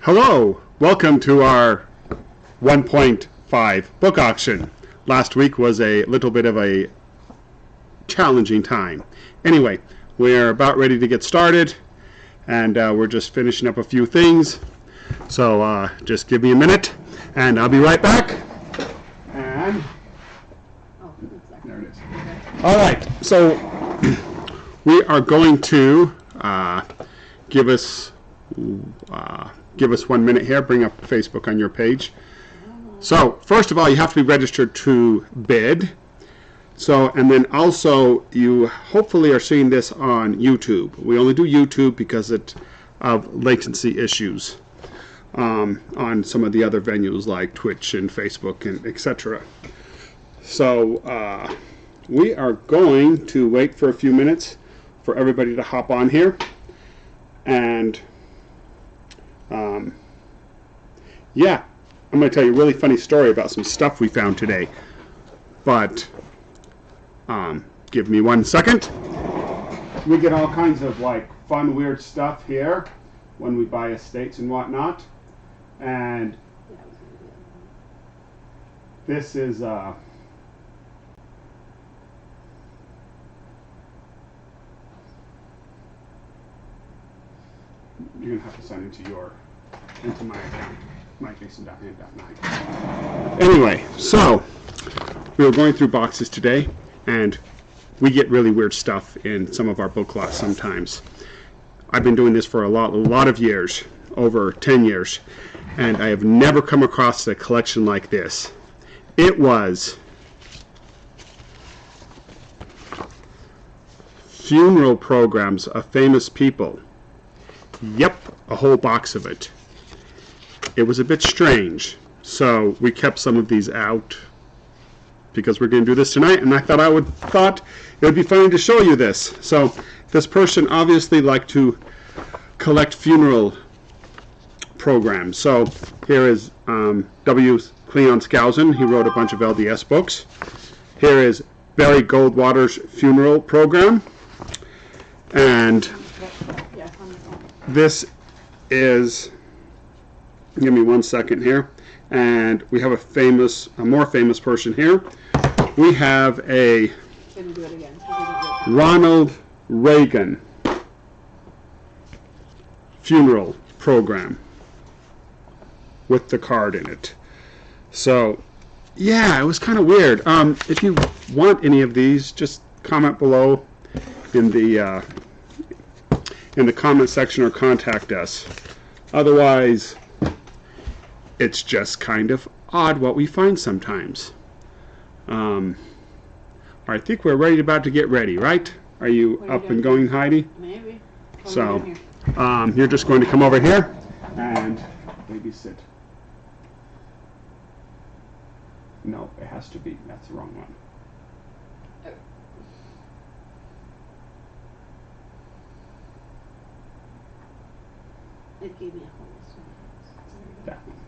Hello, welcome to our 1.5 book auction. Last week was a little bit of a challenging time. Anyway, we're about ready to get started, and we're just finishing up a few things. So just give me a minute, and I'll be right back. And there it is. All right, so we are going to give us 1 minute here. Bring up Facebook on your page. So first of all, you have to be registered to bid. So, and then also you hopefully are seeing this on YouTube. We only do YouTube because of latency issues on some of the other venues like Twitch and Facebook and etc. So we are going to wait for a few minutes for everybody to hop on here. And yeah, I'm going to tell you a really funny story about some stuff we found today. But give me 1 second. We get all kinds of like fun, weird stuff here when we buy estates and whatnot. And this is you're gonna have to sign into my account, myjason.hand.9. Anyway, so we were going through boxes today, and we get really weird stuff in some of our book lots sometimes. I've been doing this for a lot of years, over 10 years, and I have never come across a collection like this. It was funeral programs of famous people. Yep, a whole box of it. It was a bit strange, so we kept some of these out because we're going to do this tonight, and I thought it would be funny to show you this. So this person obviously liked to collect funeral programs. So here is W. Cleon Skousen. He wrote a bunch of LDS books. Here is Barry Goldwater's funeral program, and this is, give me 1 second here, and we have a more famous person here. We have a Ronald Reagan funeral program with the card in it. So yeah, it was kind of weird. If you want any of these, just comment below in the comment section or contact us. Otherwise, it's just kind of odd what we find sometimes. I think we're about to get ready, right? Are you up and going, Heidi? Maybe. So, you're just going to come over here and babysit. No, it has to be. That's the wrong one. It gave me a whole That one.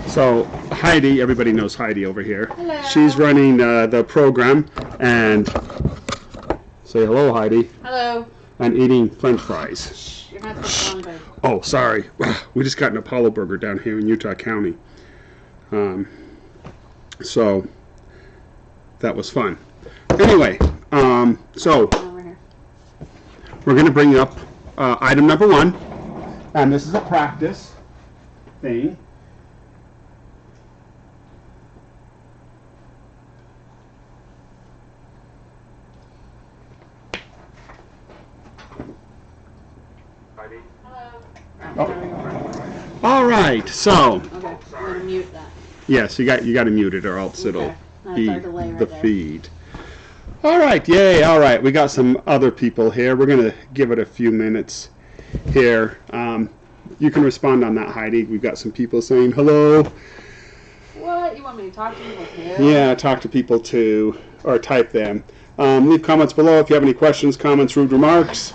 So Heidi, everybody knows Heidi over here. Hello. She's running the program, and say hello, Heidi. Hello. And eating French fries. Shh, you're not so long, babe. Oh, sorry. We just got an Apollo burger down here in Utah County. So that was fun. Anyway, so we're going to bring up item number 1, and this is a practice thing. Hello. Oh. All right, so Okay, I'm gonna mute that. yes, you got to mute it, or else Okay. it'll That's be our delay right the there. feed. All right, yay! All right, we got some other people here. We're gonna give it a few minutes here. You can respond on that, Heidi. We've got some people saying hello. What? You want me to talk to people too? Yeah, talk to people too, or type them. Leave comments below if you have any questions, comments, rude remarks.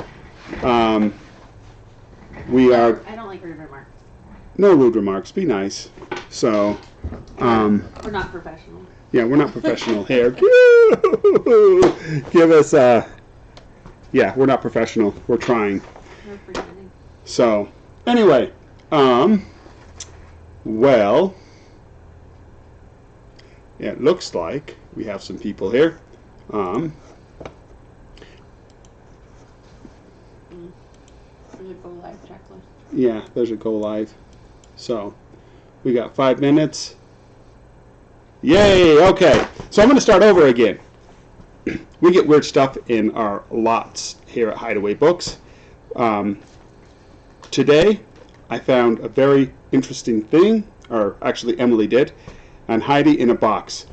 We are. I don't like rude remarks. No rude remarks. Be nice. So. We're not professional. Yeah, we're not professional here. Give us. Yeah, we're not professional. We're trying. We're pretending. So, anyway, well, it looks like we have some people here. There's a go live checklist. Yeah, there's a go live. So, we got 5 minutes. Yay! Okay, so I'm going to start over again. We get weird stuff in our lots here at Hideaway Books. Today, I found a very interesting thing, or actually Emily did, and Heidi in a box.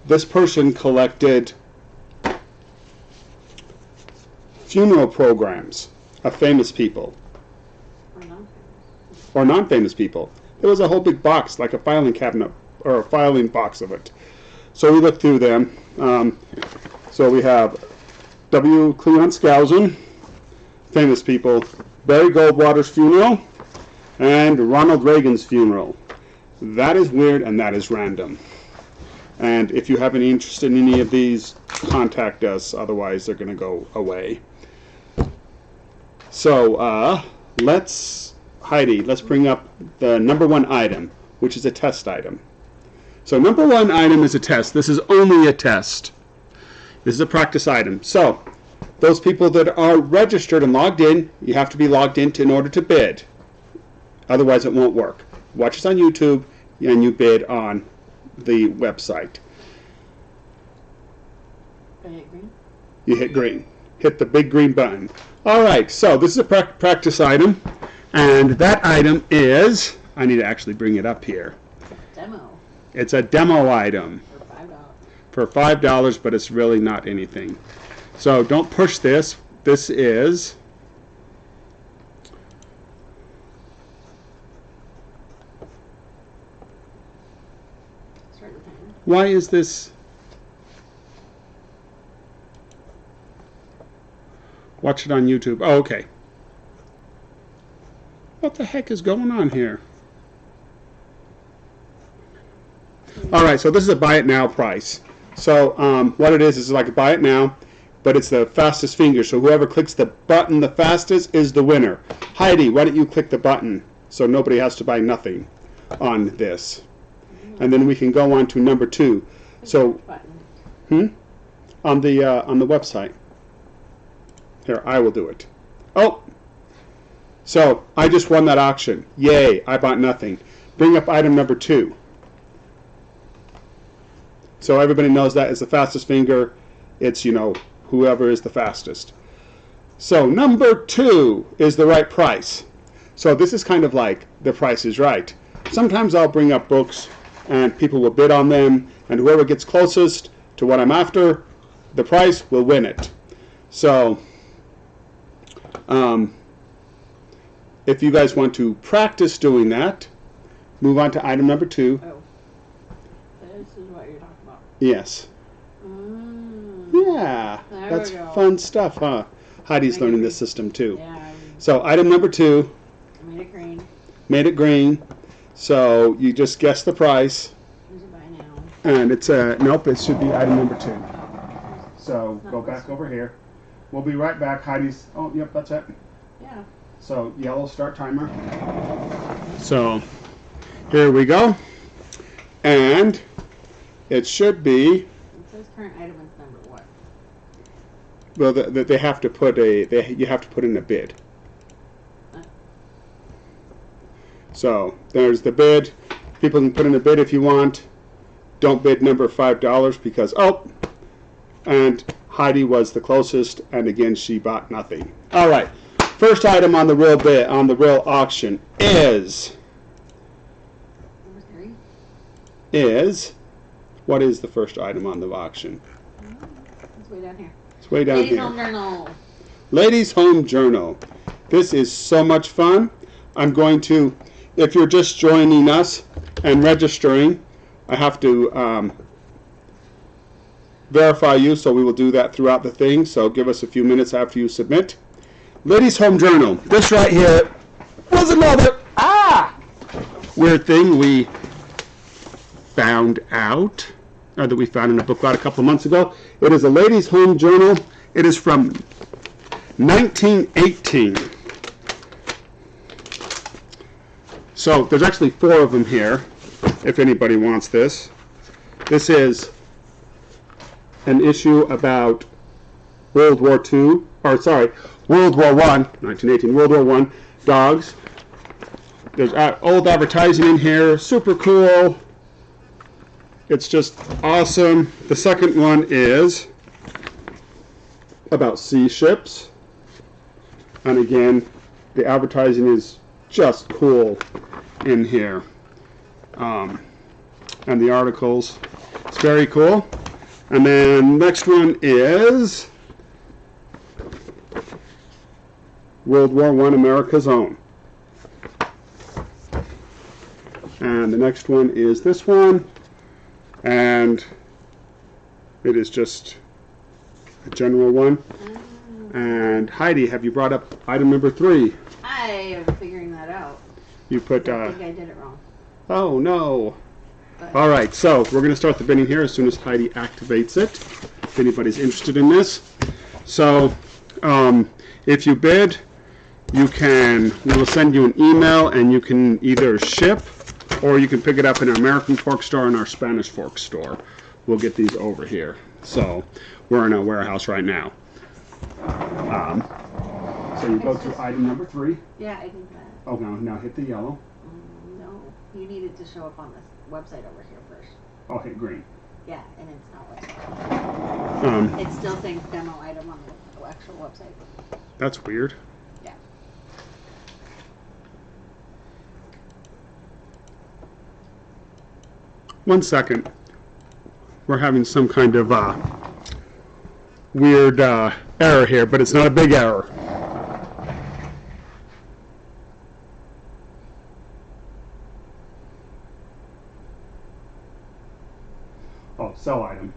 This person collected funeral programs of famous people. Or non-famous people. There was a whole big box, like a filing cabinet, or a filing box of it. So we looked through them. So we have W. Cleon Skousen, famous people, Barry Goldwater's funeral, and Ronald Reagan's funeral. That is weird and that is random. And if you have any interest in any of these, contact us, otherwise they're going to go away. So Heidi, let's bring up the number 1 item, which is a test item. So number 1 item is a test. This is only a test. This is a practice item. So those people that are registered and logged in, you have to be logged in order to bid. Otherwise it won't work. Watch us on YouTube and you bid on the website. Do I hit green? You hit green. Hit the big green button. Alright, so this is a practice item. And that item is, I need to actually bring it up here. Demo. It's a demo item. For $5. For $5, but it's really not anything. So don't push this. This is why is this? Watch it on YouTube. Oh, okay. What the heck is going on here? Alright, so this is a buy it now price. So what it is like a buy it now, but it's the fastest finger. So whoever clicks the button the fastest is the winner. Heidi, why don't you click the button so nobody has to buy nothing on this. And then we can go on to number 2. So on the website. Here, I will do it. Oh! So I just won that auction. Yay, I bought nothing. Bring up item number 2. So everybody knows that is the fastest finger. It's, whoever is the fastest. So number 2 is the right price. So this is kind of like The Price is Right. Sometimes I'll bring up books and people will bid on them, and whoever gets closest to what I'm after, the price will win it. So if you guys want to practice doing that, move on to item number 2. Oh. This is what you're talking about. Yes. Yeah. That's fun stuff, huh? Heidi's learning this system too. Yeah. So item number 2. I made it green. Made it green. So you just guess the price. Who's it by now? And it's nope, it should be item number 2. So go back over here. We'll be right back. Heidi's, oh, yep, that's it. Yeah. So yellow start timer. So here we go. And it should be, It says current item is number what? well, they have to put you have to put in a bid. So there's the bid. People can put in a bid if you want. Don't bid number $5 because, oh, and Heidi was the closest, and again she bought nothing. All right, first item on the real bid, on the real auction is Number 3? is what is the first item on the auction? It's way down here. It's way down Ladies here. Home Journal. Ladies Home Journal. This is so much fun. I'm going to, if you're just joining us and registering, I have to verify you, so we will do that throughout the thing. So give us a few minutes after you submit. Ladies Home Journal. This right here was another weird thing we found out, or that we found in a book lot a couple of months ago. It is a Ladies Home Journal. It is from 1918. So there's actually 4 of them here, if anybody wants this. This is an issue about World War II, or sorry, World War I, 1918, World War I dogs. There's old advertising in here, super cool. It's just awesome. The second one is about sea ships. And again, the advertising is just cool in here. And the articles, it's very cool. And then next one is World War I, America's Own. And the next one is this one. And it is just a general one. And Heidi, have you brought up item number 3? I am figuring that out. You put, I think I did it wrong. oh no. But All right, so we're going to start the bidding here as soon as Heidi activates it, if anybody's interested in this. So, if you bid, we will send you an email, and you can either ship, or you can pick it up in our American Fork store and our Spanish Fork store. We'll get these over here. So, we're in a warehouse right now. So you go to item number 3. yeah, I think that. Oh, now hit the yellow. No, you need it to show up on this website over here first. Oh, hit green. Yeah, and it's not working. Um, It's still saying demo item on the actual website. that's weird. Yeah. One second. We're having some kind of weird error here, but it's not a big error. Oh, sell item.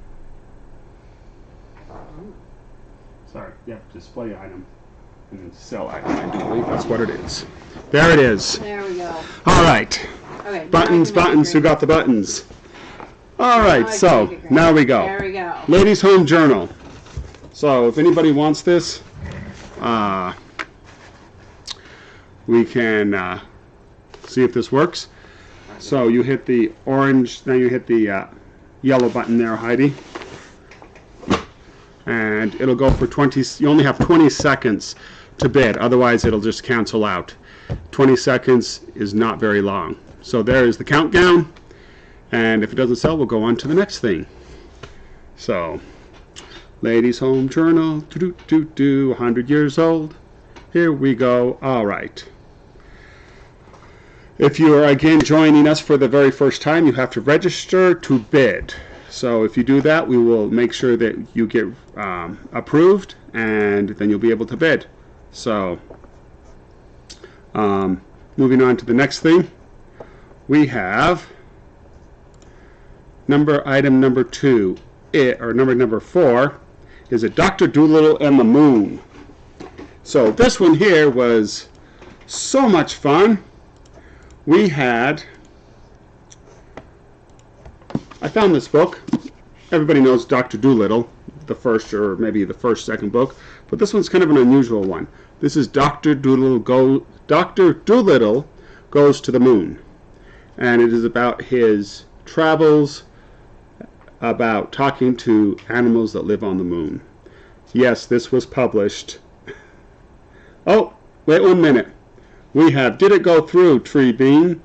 Sorry, yep, display item. And then sell item, I believe that's what it is. There it is. There we go. All right. Okay. now Buttons, I can make it buttons, who green. got the buttons? All Now right, I so can make it green. now we go. There we go. Ladies' Home Journal. So if anybody wants this, we can see if this works. So you hit the orange, then you hit the yellow button there, Heidi. And it'll go for 20, you only have 20 seconds to bid, otherwise it'll just cancel out. 20 seconds is not very long. So there is the countdown, and if it doesn't sell, we'll go on to the next thing. So, Ladies' Home Journal, 100 years old. Here we go. All right. If you are again joining us for the very first time, you have to register to bid. So if you do that, we will make sure that you get approved, and then you'll be able to bid. So, moving on to the next thing, we have item number 2, number 4, is a Dr. Dolittle and the Moon. So this one here was so much fun. I found this book. Everybody knows Dr. Dolittle, the first, or maybe the first, second book, but this one's kind of an unusual one. This is Dr. Dolittle Goes to the Moon, and it is about his travels, about talking to animals that live on the moon. Yes, this was published. Oh, wait 1 minute. We have, did it go through, Tree Bean?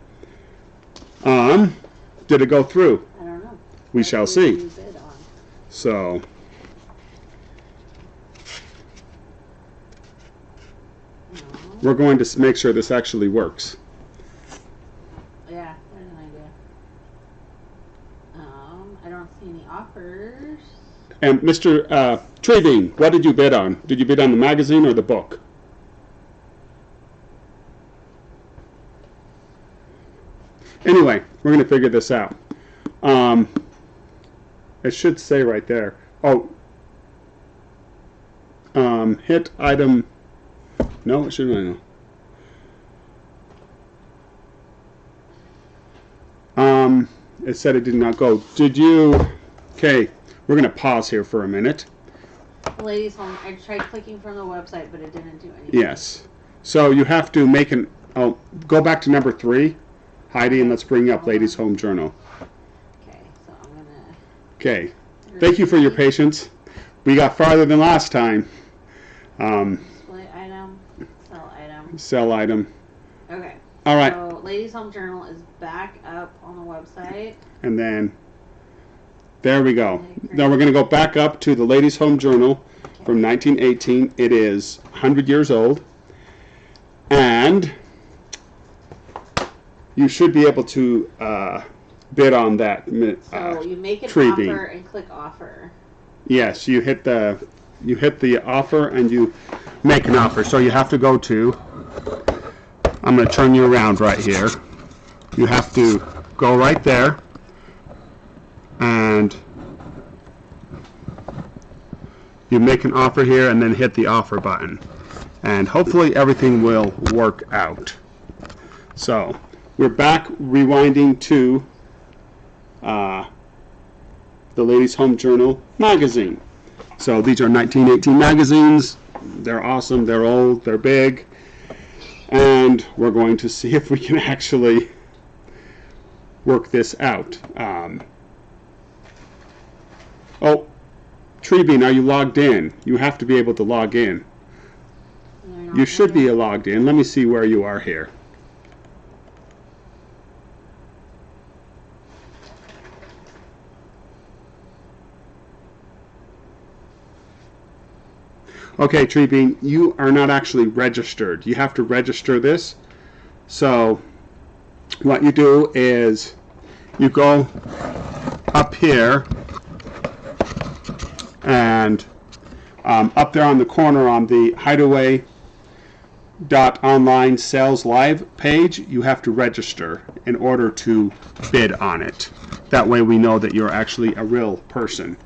Did it go through? I don't know. We shall see. You bid on. So, No. we're going to make sure this actually works. Yeah, there's an idea. I don't see any offers. And Mr. Tree Bean, what did you bid on? Did you bid on the magazine or the book? Anyway, we're going to figure this out. It should say right there. Oh, hit item. No, it shouldn't. It said it did not go. Did you? Okay, we're going to pause here for a minute. Ladies' Home. I tried clicking from the website, but it didn't do anything. Yes. So you have to make go back to number 3. Heidi, and let's bring up Ladies Home Journal. Okay, so I'm gonna. Okay. Thank you for your patience. We got farther than last time. Display item, sell item. Sell item. Okay. All right. So Ladies Home Journal is back up on the website. And then, there we go. Now we're going to go back up to the Ladies Home Journal from 1918. It is 100 years old. And you should be able to bid on that So you make an tree offer bean. and click offer. Yes, you hit the offer and you make an offer. So you have to go to, I'm going to turn you around right here. You have to go right there and you make an offer here and then hit the offer button. And hopefully everything will work out. So we're back rewinding to the Ladies Home Journal magazine. So these are 1918 magazines. They're awesome, they're old, they're big. And we're going to see if we can actually work this out. Oh, Treebean, are you logged in? You have to be able to log in. You should be logged in. Let me see where you are here. Okay, Treebean, you are not actually registered. You have to register this. So what you do is you go up here and up there on the corner on the hideaway.online sales live page, you have to register in order to bid on it. That way we know that you're actually a real person.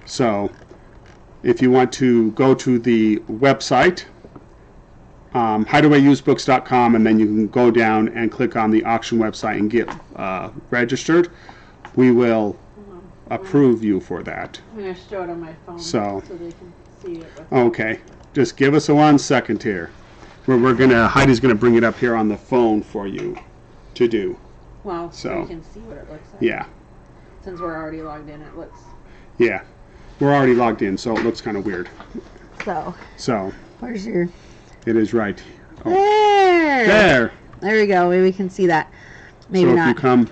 So if you want to go to the website, hideawayusedbooks.com, and then you can go down and click on the auction website and get registered, we will approve you for that. I'm going to show it on my phone so they can see it. Okay, just give us a 1 second here. Heidi's gonna bring it up here on the phone for you to do. Well, so you can see what it looks like. Yeah. Since we're already logged in, it looks. Yeah, we're already logged in, so it looks kind of weird. So. Where's your? It is right. Oh. There we go. Maybe we can see that. Maybe so not. If you come,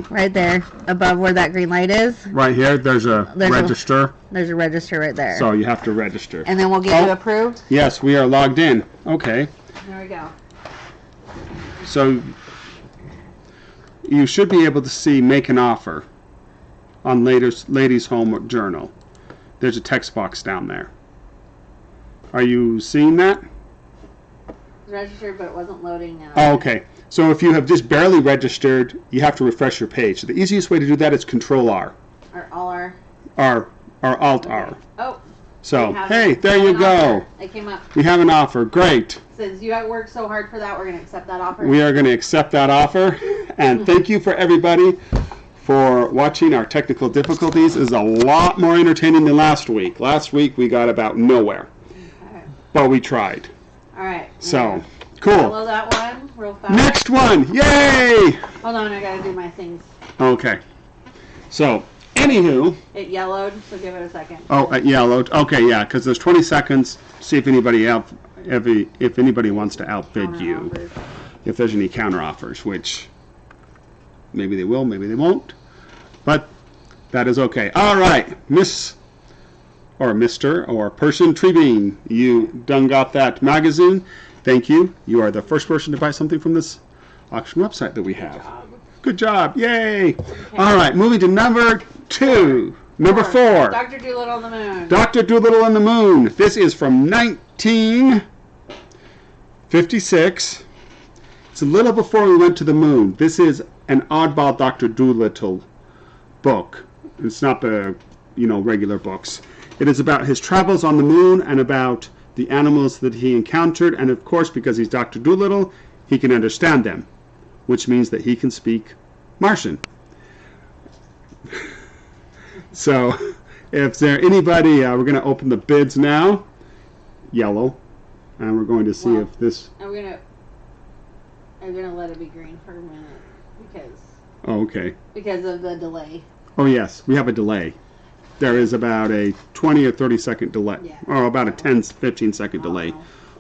right there, above where that green light is. Right here, there's a register. There's a register right there. So you have to register. And then we'll get you approved? Yes, we are logged in. Okay. There we go. So you should be able to see make an offer on Ladies Home Journal. There's a text box down there. Are you seeing that? Registered, but it wasn't loading now. Oh, okay. So if you have just barely registered, you have to refresh your page. So the easiest way to do that is Control R. Or Alt R. Or Alt R. Oh. So, hey, there you go. It came up. We have an offer. Great. Since you worked so hard for that, we're going to accept that offer. We are going to accept that offer. And thank you for everybody for watching our technical difficulties. This is a lot more entertaining than last week. Last week we got about nowhere. Okay. But we tried. All right. So, cool. Follow that one real fast. Next one. Yay! Hold on, I got to do my things. Okay. So, anywho. It yellowed, so give it a second. Oh, it yellowed. Okay, yeah, because there's 20 seconds. See if anybody if anybody wants to outbid you. If there's any counter offers, which maybe they will, maybe they won't. But that is okay. All right, Miss or Mr. or person Treebean, you done got that magazine. Thank you. You are the first person to buy something from this auction website that we have. Good job. Yay. Okay. All right, moving to number 2. Number 4. Dr. Dolittle on the Moon. Dr. Dolittle on the Moon. This is from 1956. It's a little before we went to the moon. This is an oddball Dr. Dolittle book. It's not the, regular books. It is about his travels on the moon and about the animals that he encountered. And of course, because he's Dr. Dolittle, he can understand them, which means that he can speak Martian. So, if there anybody, we're going to open the bids now. Yellow. And we're going to see if this... I'm going to... I'm gonna let it be green for a minute Oh, okay. because of the delay. Oh, yes, we have a delay. There is about a 20 or 30 second delay, Yeah. or about a 10, 15 second delay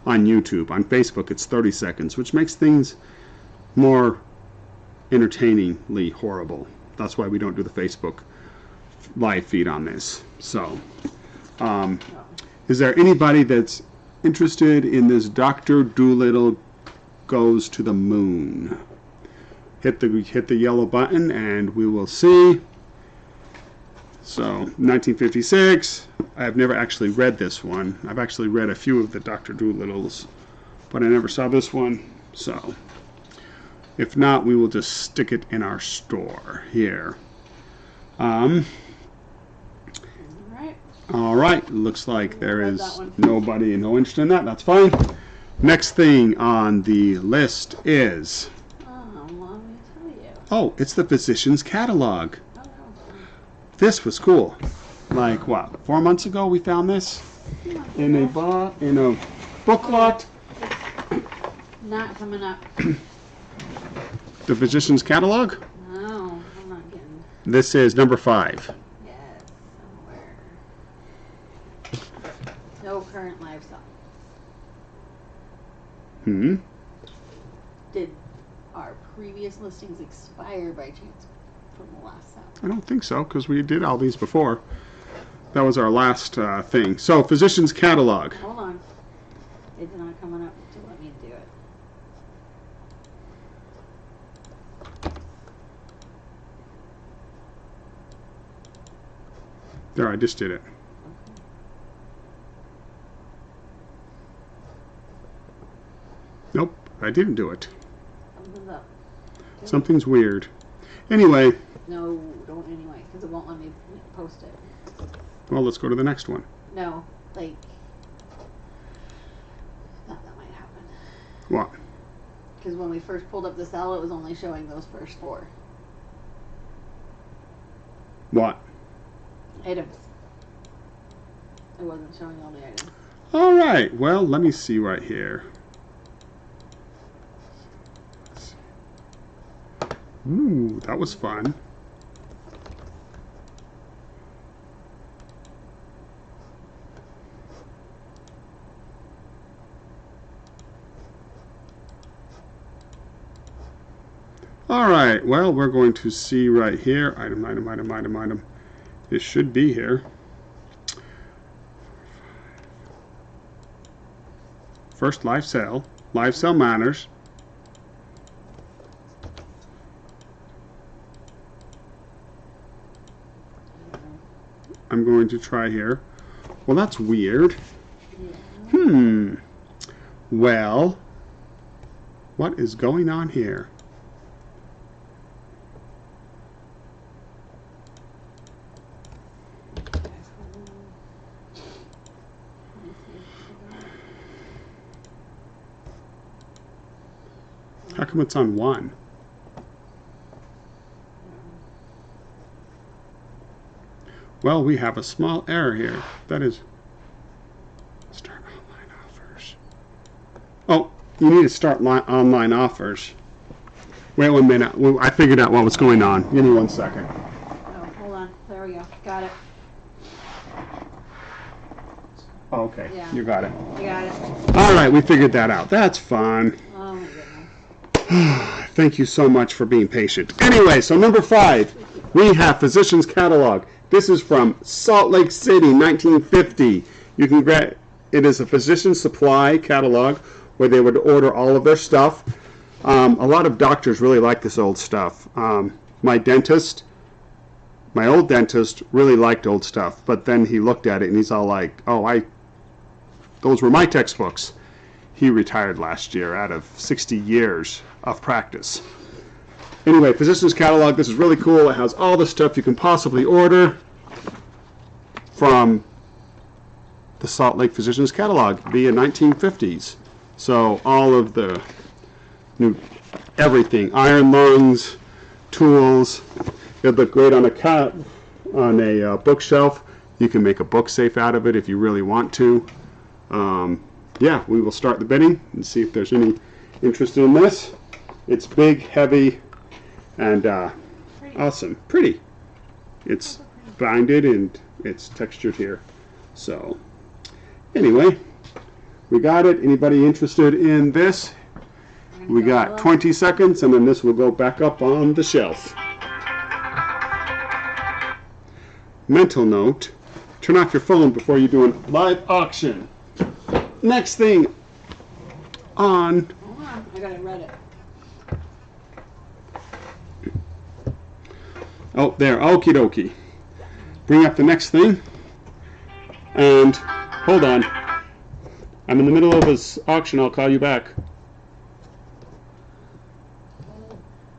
on YouTube. On Facebook, it's 30 seconds, which makes things more entertainingly horrible. That's why we don't do the Facebook live feed on this. So, is there anybody that's interested in this Dr. Dolittle Goes to the Moon? Hit the yellow button and we will see. So, 1956. I've never actually read this one. I've actually read a few of the Dr. Dolittles, but I never saw this one. So, if not, we will just stick it in our store here. Right. All right. Looks like there is nobody, no interest in that. That's fine. Next thing on the list is... let me tell you. Oh, it's the Physician's Catalog. Oh, that was fun. This was cool. Like, what, 4 months ago we found this? In a booklet. Not coming up. The Physician's Catalog? No, I'm not getting. This is number 5. Yes, somewhere. No current livestock. Did our previous listings expire by chance from the last set? I don't think so, because we did all these before. That was our last thing. So, Physician's Catalog. Hold on. It's not coming up to let me do it. There, I just did it. Nope, I didn't do it. Something's up. Something's weird. Anyway, No, don't anyway, because it won't let me post it. well, let's go to the next one. No, like, thought that might happen. What? Because when we first pulled up the cell, it was only showing those first 4 What? items. It wasn't showing all the items. All right, well, let me see right here. Ooh, that was fun. All right, well, we're going to see right here. Item. It should be here. First live sale. Live sale manners. I'm going to try here. Well, that's weird. Well, what is going on here? How come it's on 1? Well, we have a small error here. That is, start online offers. Oh, you need to start online offers. Wait 1 minute. Well, I figured out what was going on. Give me 1 second. Oh, hold on. There we go. Got it. Oh, okay, Yeah. you got it. I got it. All right, we figured that out. That's fun. Oh my goodness. Thank you so much for being patient. Anyway, so number 5, we have Physician's Catalog. This is from Salt Lake City, 1950. You can get it is a physician supply catalog where they would order all of their stuff. A lot of doctors really like this old stuff. My old dentist, really liked old stuff, but then he looked at it and he's all like, "Oh, those were my textbooks." He retired last year out of 60 years of practice. Anyway, Physician's Catalog, this is really cool. It has all the stuff you can possibly order from the Salt Lake Physician's Catalog via 1950s. So all of the new everything, iron lungs, tools. It'd look great on a bookshelf. You can make a book safe out of it if you really want to. Yeah, we will start the bidding and see if there's any interest in this. It's big, heavy, and Pretty. awesome. Pretty. It's binded and it's textured here. So, anyway, we got it. Anybody interested in this? We got 20 seconds, and then this will go back up on the shelf. Mental note, turn off your phone before you do a live auction. Next thing on... Hold on, I gotta read it. Oh, there, okie dokie. Bring up the next thing. And, hold on. I'm in the middle of this auction, I'll call you back.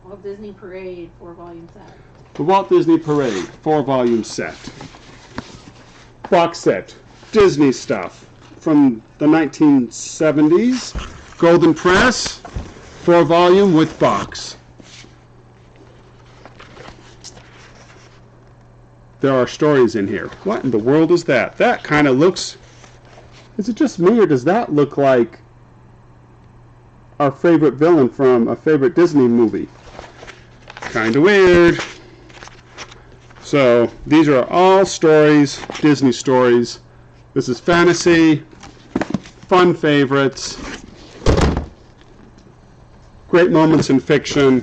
Walt Disney Parade 4-volume set. The Walt Disney Parade 4-volume set. Box set. Disney stuff. From the 1970s. Golden Press. 4-volume with box. There are stories in here. What in the world is that? That kind of looks... Is it just me, or does that look like our favorite villain from a favorite Disney movie? Kind of weird. So, these are all stories, Disney stories. This is fantasy, fun favorites, great moments in fiction,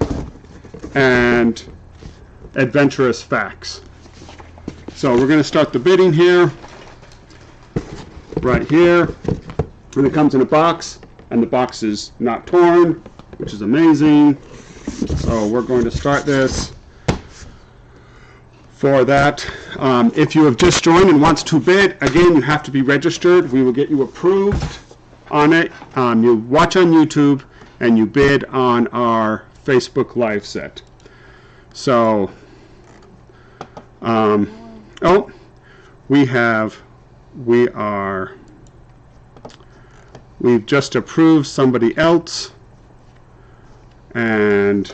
and adventurous facts. So, we're going to start the bidding here. Right here, and it comes in a box, and the box is not torn, which is amazing. So we're going to start this. For that, if you have just joined and wants to bid, again, you have to be registered. We will get you approved on it. You watch on YouTube, and you bid on our Facebook Live set. So, oh, we've just approved somebody else, and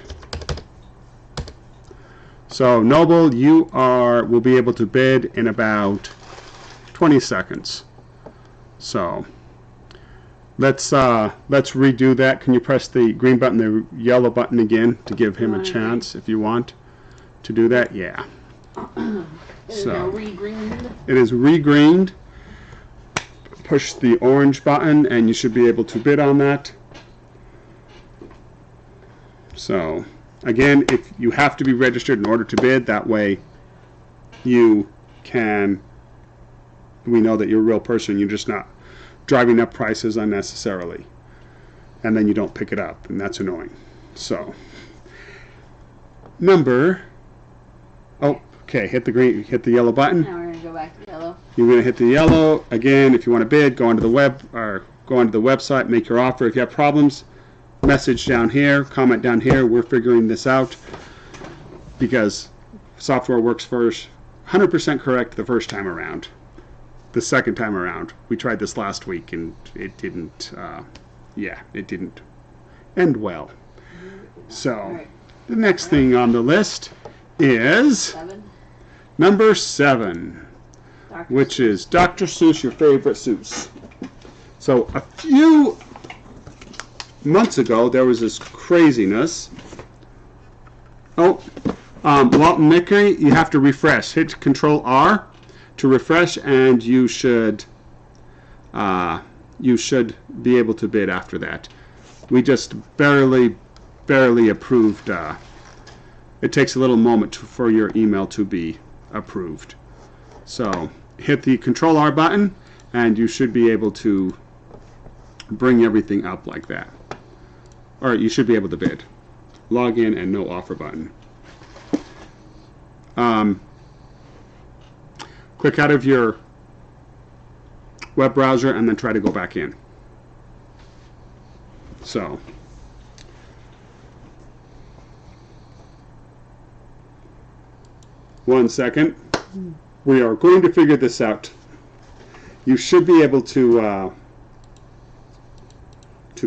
so Noble, you will be able to bid in about 20 seconds. So let's redo that. Can you press the green button, the yellow button again to give him a chance if you want to do that? Yeah. So it is re-greened. Push the orange button and you should be able to bid on that. So again, if you have to be registered in order to bid, that way we know that you're a real person, you're just not driving up prices unnecessarily, and then you don't pick it up, and that's annoying. So okay, hit the yellow button. Now we're gonna go back to yellow. You're going to hit the yellow. Again, if you want to bid, go onto the website, make your offer. If you have problems, message down here, comment down here. We're figuring this out because software works first 100% correct the first time around. The second time around, we tried this last week and it didn't end well. So the next thing on the list is number 7. Which is Dr. Seuss, your favorite Seuss. So a few months ago, there was this craziness. Walt and Mickey, you have to refresh. Hit Control R to refresh, and you should be able to bid after that. We just barely approved. It takes a little moment for your email to be approved. So hit the Control R button and you should be able to bring everything up like that. Or you should be able to bid. Log in and no offer button. Click out of your web browser and then try to go back in. So one second. We are going to figure this out. You should be able to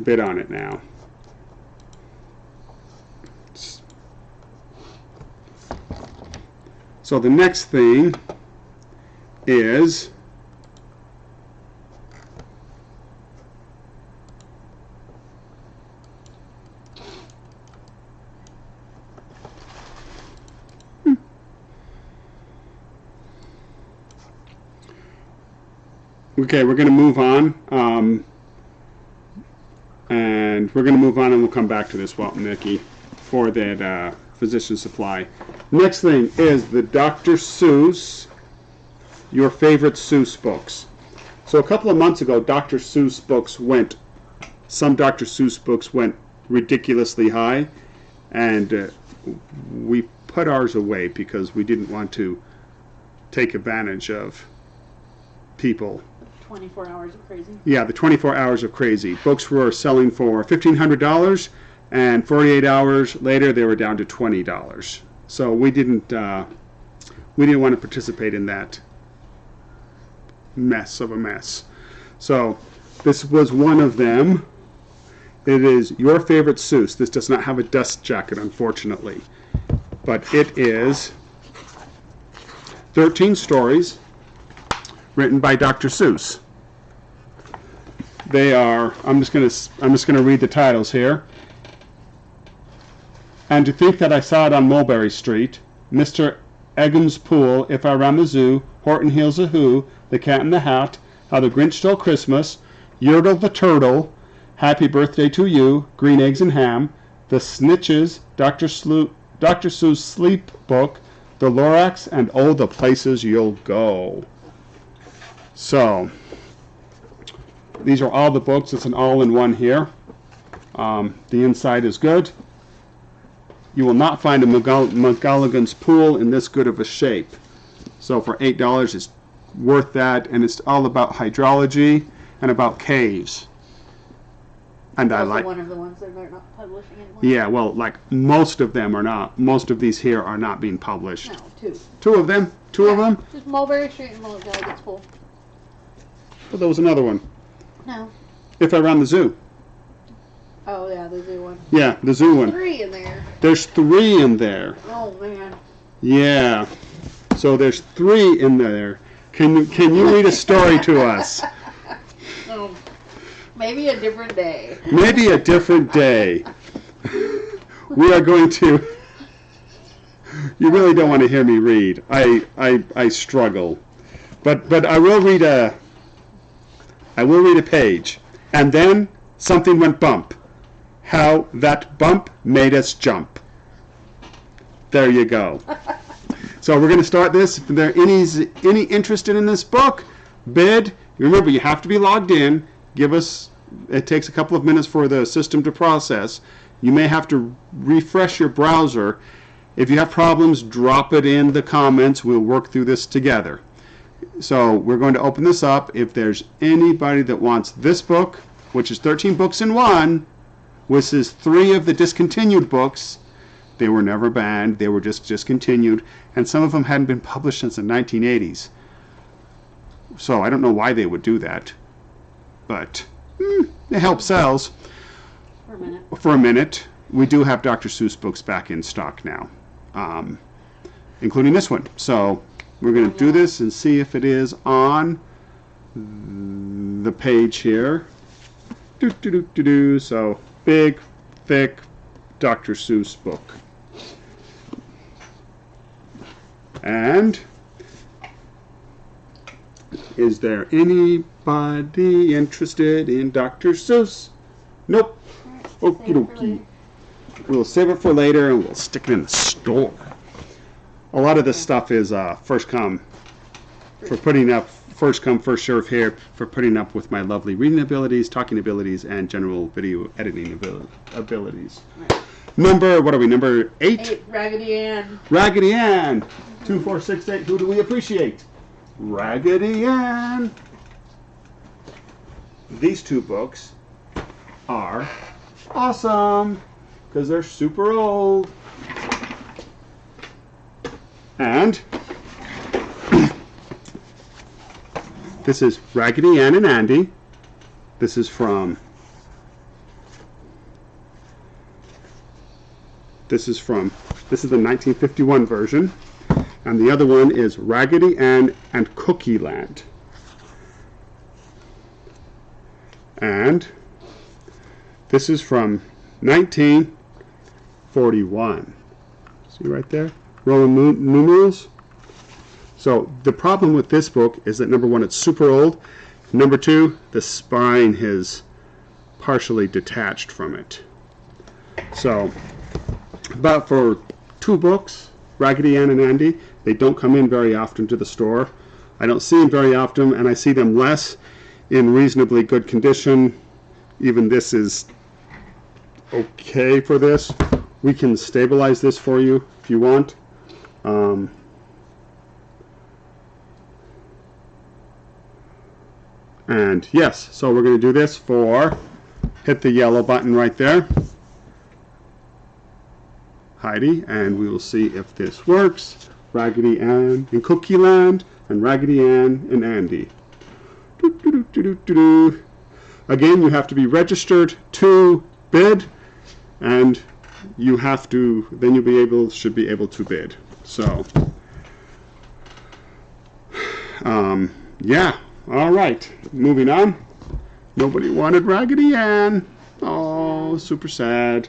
bid on it now. So the next thing is Okay, we're going to move on. And we're going to move on and we'll come back to this, Walt and Mickey, for that physician supply. Next thing is the Dr. Seuss, your favorite Seuss books. So a couple of months ago, some Dr. Seuss books went ridiculously high, and we put ours away because we didn't want to take advantage of people. 24 hours of crazy. Yeah, the 24 hours of crazy. Books were selling for $1,500, and 48 hours later they were down to $20. So we didn't want to participate in that mess of a mess. So this was one of them. It is your favorite Seuss. This does not have a dust jacket, unfortunately, but it is 13 stories written by Dr. Seuss. They are, I'm just gonna read the titles here. And to think that I saw it on Mulberry Street, Mr. Egan's Pool, If I Ran the Zoo, Horton Hears a Who, The Cat in the Hat, How the Grinch Stole Christmas, Yertle the Turtle, Happy Birthday to You, Green Eggs and Ham, The Snitches, Dr. Seuss Sleep Book, The Lorax, and Oh, the Places You'll Go. So, these are all the books. It's an all-in-one here. The inside is good. You will not find a Mcgulligan's Pool in this good of a shape. So for $8, it's worth that, and it's all about hydrology and about caves. And I like one of the ones that they're not publishing anymore. Yeah, well, like most of them are not. Most of these here are not being published. No, two. Two of them. Two of them. Just Mulberry Street and Mcgulligan's Pool. But there was another one. No. If I Ran the Zoo. Oh yeah, the zoo one. Yeah, the zoo one. 3 in there. There's 3 in there. Oh man. Yeah. So there's 3 in there. Can you read a story to us? Oh, maybe a different day. Maybe a different day. We are going to. You really don't want to hear me read. I struggle, but I will read a. I will read a page, and then something went bump. How that bump made us jump. There you go. So we're going to start this. If there any interested in this book, bid. Remember, you have to be logged in. Give us. It takes a couple of minutes for the system to process. You may have to refresh your browser. If you have problems, drop it in the comments. We'll work through this together. So we're going to open this up. If there's anybody that wants this book, which is 13 books in one, which is 3 of the discontinued books. They were never banned. They were just discontinued. And some of them hadn't been published since the 1980s. So I don't know why they would do that. But it helps sales. For a minute. We do have Dr. Seuss books back in stock now. Including this one. So we're going to do this and see if it is on the page here. So big, thick Dr. Seuss book. And is there anybody interested in Dr. Seuss? Nope. Okie dokie. We'll save it for later and we'll stick it in the store. A lot of this stuff is first come, first come, first serve here for putting up with my lovely reading abilities, talking abilities, and general video editing abilities. Right. What are we, number 8? Raggedy Ann. Raggedy Ann. 2468, who do we appreciate? Raggedy Ann. These 2 books are awesome because they're super old. And this is Raggedy Ann and Andy. This is the 1951 version. And the other one is Raggedy Ann and Cookie Land. And this is from 1941. See right there? Roman numerals. So the problem with this book is that number 1, it's super old, Number 2, the spine is partially detached from it. So, but for 2 books, Raggedy Ann and Andy, they don't come in very often to the store. I don't see them very often, and I see them less in reasonably good condition. Even this is okay for this. We can stabilize this for you if you want. And yes, so we're going to do this for, hit the yellow button right there, Heidi, and we will see if this works. Raggedy Ann in Cookie Land and Raggedy Ann and Andy. Again, you have to be registered to bid, and you have to, then should be able to bid. So, yeah, all right, moving on. Nobody wanted Raggedy Ann. Oh, super sad.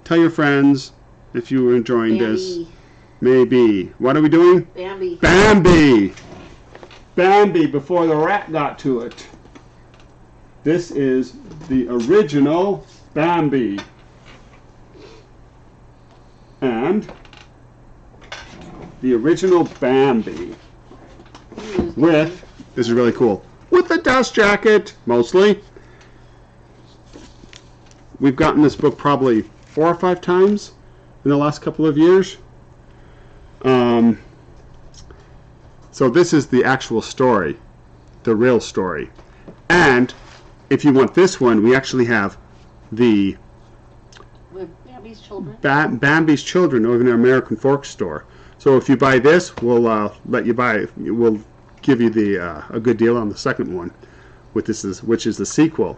Tell your friends if you were enjoying this. Maybe. What are we doing? Bambi. Bambi! Bambi before the rat got to it. This is the original Bambi. And the original Bambi with, this is really cool, with the dust jacket, mostly. We've gotten this book probably 4 or 5 times in the last couple of years. So this is the actual story, the real story. And if you want this one, we actually have the Bambi's Children. Bambi's Children over in the American Fork store. So if you buy this, we'll let you buy it. We'll give you the a good deal on the second one, which is the sequel,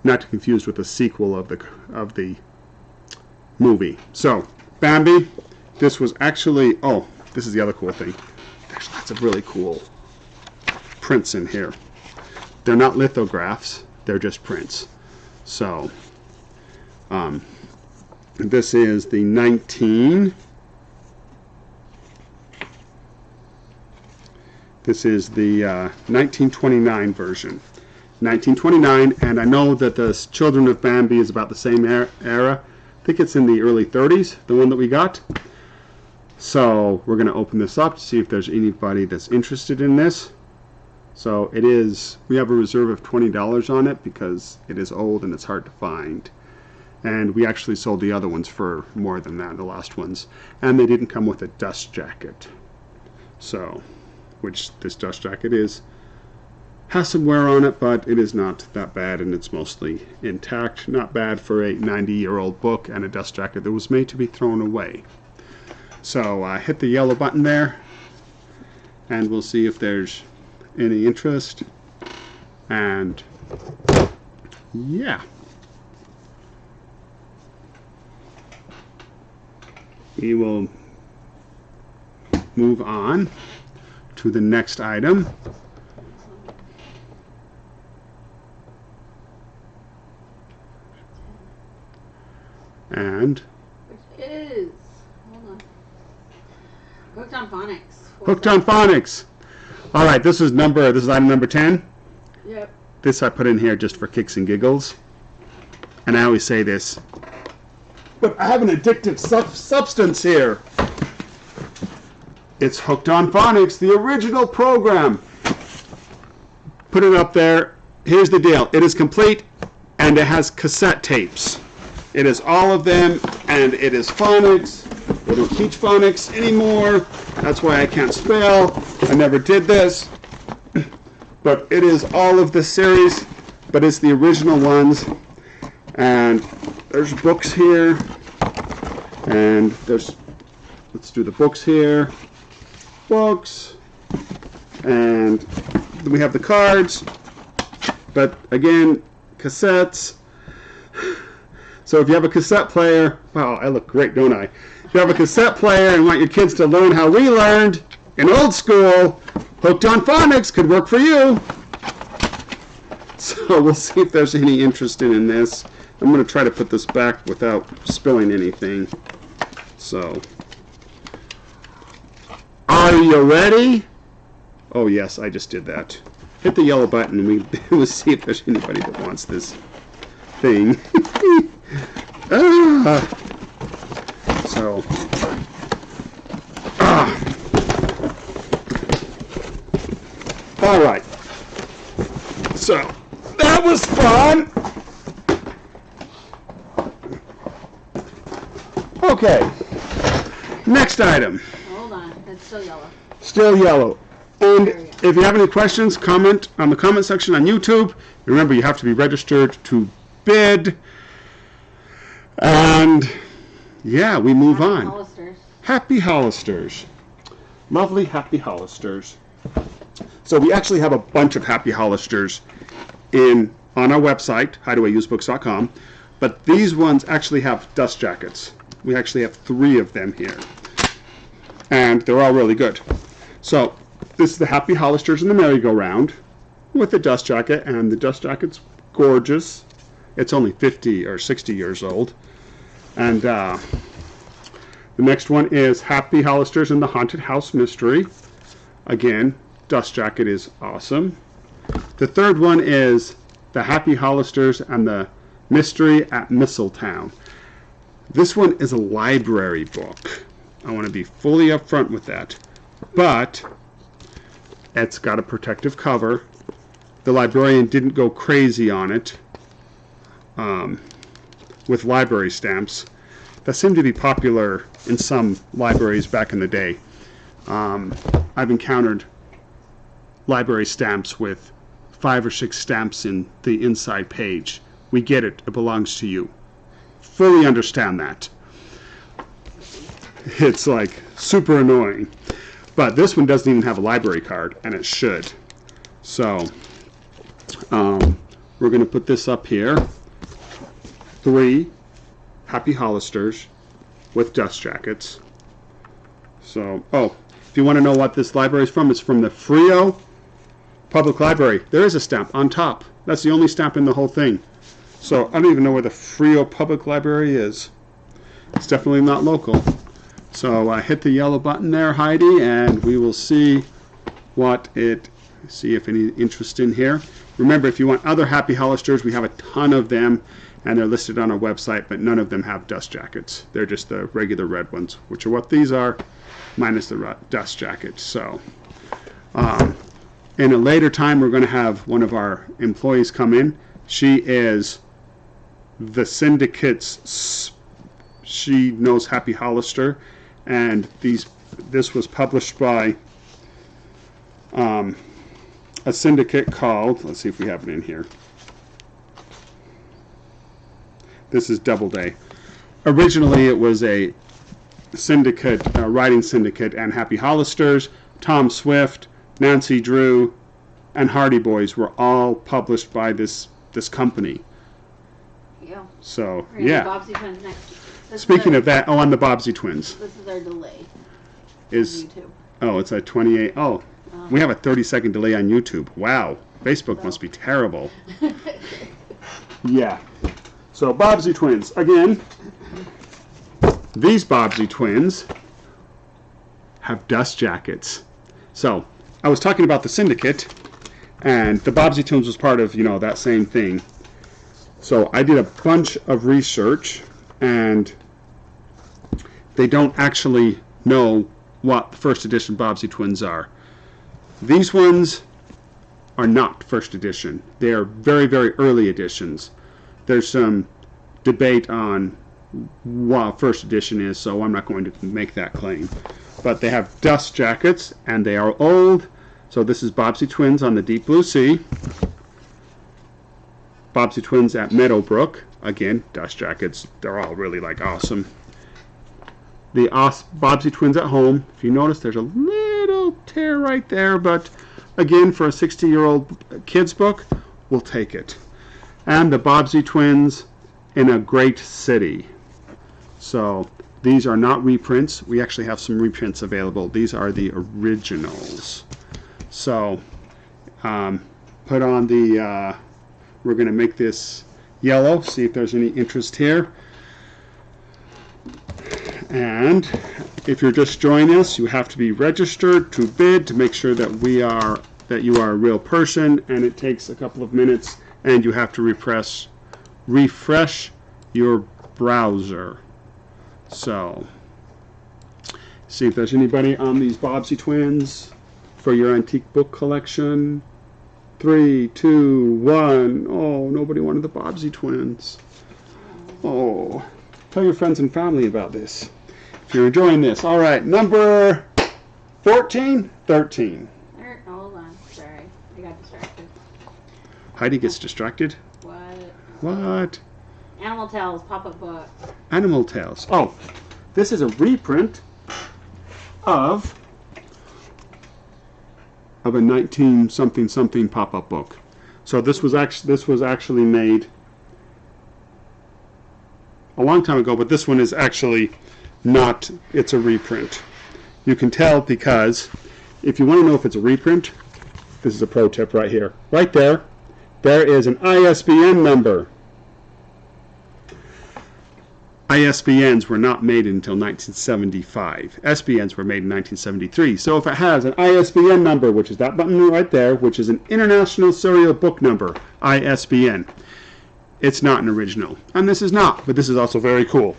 not to confuse with the sequel of the movie. So Bambi, this was actually, oh, this is the other cool thing. There's lots of really cool prints in here. They're not lithographs, they're just prints. So this is the 1929 version. 1929, and I know that the Children of Bambi is about the same era. I think it's in the early 30s, the one that we got. So we're going to open this up to see if there's anybody that's interested in this. So it is, we have a reserve of $20 on it because it is old and it's hard to find. And we actually sold the other ones for more than that, the last ones. And they didn't come with a dust jacket. So, which this dust jacket has some wear on it, but it is not that bad and it's mostly intact. Not bad for a 90-year-old book and a dust jacket that was made to be thrown away. So hit the yellow button there and we'll see if there's any interest. And yeah, we will move on to the next item. And which is, hold on, Hooked on Phonics. Hooked on Phonics. All right, this is item number 10. Yep. This I put in here just for kicks and giggles. And I always say this, but I have an addictive substance here. It's Hooked on Phonics, the original program. Put it up there. Here's the deal. It is complete and it has cassette tapes. It is all of them, and it is phonics. They don't teach phonics anymore. That's why I can't spell. I never did this. But it is all of the series, but it's the original ones. And there's books here. And there's, let's do the books here. Books. And then we have the cards. But again, cassettes. So if you have a cassette player, wow, I look great, don't I? If you have a cassette player and want your kids to learn how we learned in old school, Hooked on Phonics could work for you. So we'll see if there's any interest in this. I'm going to try to put this back without spilling anything. So, are you ready? Oh yes, I just did that. hit the yellow button and we'll see if there's anybody that wants this thing. So, all right. So that was fun. Okay. Next item. Hold on, it's still yellow. Still yellow. And if you have any questions, comment on the comment section on YouTube. Remember, you have to be registered to bid. And yeah, we move on. Hollisters. Happy Hollisters. Lovely Happy Hollisters. So we actually have a bunch of Happy Hollisters on our website, hideawayousebooks.com. But these ones actually have dust jackets. We actually have 3 of them here. And they're all really good. So this is the Happy Hollisters in the merry-go-round with the dust jacket, and the dust jacket's gorgeous. It's only 50 or 60 years old. And the next one is Happy Hollisters in the Haunted House Mystery. Again, dust jacket is awesome. The third one is the Happy Hollisters and the Mystery at Mistletoe. This one is a library book. I want to be fully upfront with that. But it's got a protective cover. The librarian didn't go crazy on it with library stamps. That seemed to be popular in some libraries back in the day. I've encountered library stamps with 5 or 6 stamps in the inside page. We get it. It belongs to you. Fully understand that. It's like super annoying. But this one doesn't even have a library card, and it should. So we're going to put this up here. 3 Happy Hollisters with dust jackets. So, if you want to know what this library is from, it's from the Frio Public Library. There is a stamp on top. That's the only stamp in the whole thing. So I don't even know where the Frio Public Library is. It's definitely not local. So hit the yellow button there, Heidi, and we will see see if any interest in here. Remember, if you want other Happy Hollisters, we have a ton of them, and they're listed on our website, but none of them have dust jackets. They're just the regular red ones, which are what these are, minus the dust jacket. So in a later time, we're going to have one of our employees come in. She is the syndicate's, she knows Happy Hollister, and this was published by a syndicate called, let's see if we have it in here. This is Doubleday. Originally it was a syndicate, a writing syndicate, and Happy Hollisters, Tom Swift, Nancy Drew, and Hardy Boys were all published by this company. Yeah. So, We're gonna yeah. do Bobbsey Twins next. Speaking of that, on the Bobbsey Twins. This is our delay Is on YouTube. it's at 28. We have a 30-second delay on YouTube. Wow. Facebook must be terrible. Yeah. So, Bobbsey Twins. Again, these Bobbsey Twins have dust jackets. So, I was talking about the syndicate, and the Bobbsey Twins was part of, that same thing. So, I did a bunch of research, and they don't actually know what first edition Bobbsey Twins are. These ones are not first edition. They are very, very early editions. There's some debate on what first edition is, so I'm not going to make that claim. But they have dust jackets, and they are old. So this is Bobbsey Twins on the Deep Blue Sea. Bobbsey Twins at Meadowbrook. Again, dust jackets. They're all really awesome. The Bobbsey Twins at Home. If you notice, there's a little tear right there, but again, for a 60-year-old kid's book, we'll take it. And the Bobbsey Twins in a Great City. So these are not reprints. We actually have some reprints available. These are the originals. So put on the, we're going to make this yellow, see if there's any interest here. And if you're just joining us, you have to be registered to bid to make sure that we are that you are a real person, and it takes a couple of minutes, and you have to refresh your browser. So, see if there's anybody on these Bobbsey twins for your antique book collection. 3, 2, 1. Oh, nobody wanted the Bobbsey twins. Oh, tell your friends and family about this if you're enjoying this. All right, number 14, 13. Hold on, sorry, I got distracted. Heidi gets distracted. What? Animal Tales pop-up book. Animal Tales. Oh, this is a reprint of a 19-something pop-up book. So this was actually made a long time ago, but this one is actually not. It's a reprint. You can tell because if you want to know if it's a reprint, this is a pro tip right here. Right there, there is an ISBN number. ISBNs were not made until 1975. SBNs were made in 1973. So if it has an ISBN number, which is that button right there, which is an International Serial Book Number, ISBN, it's not an original. And this is not, but this is also very cool.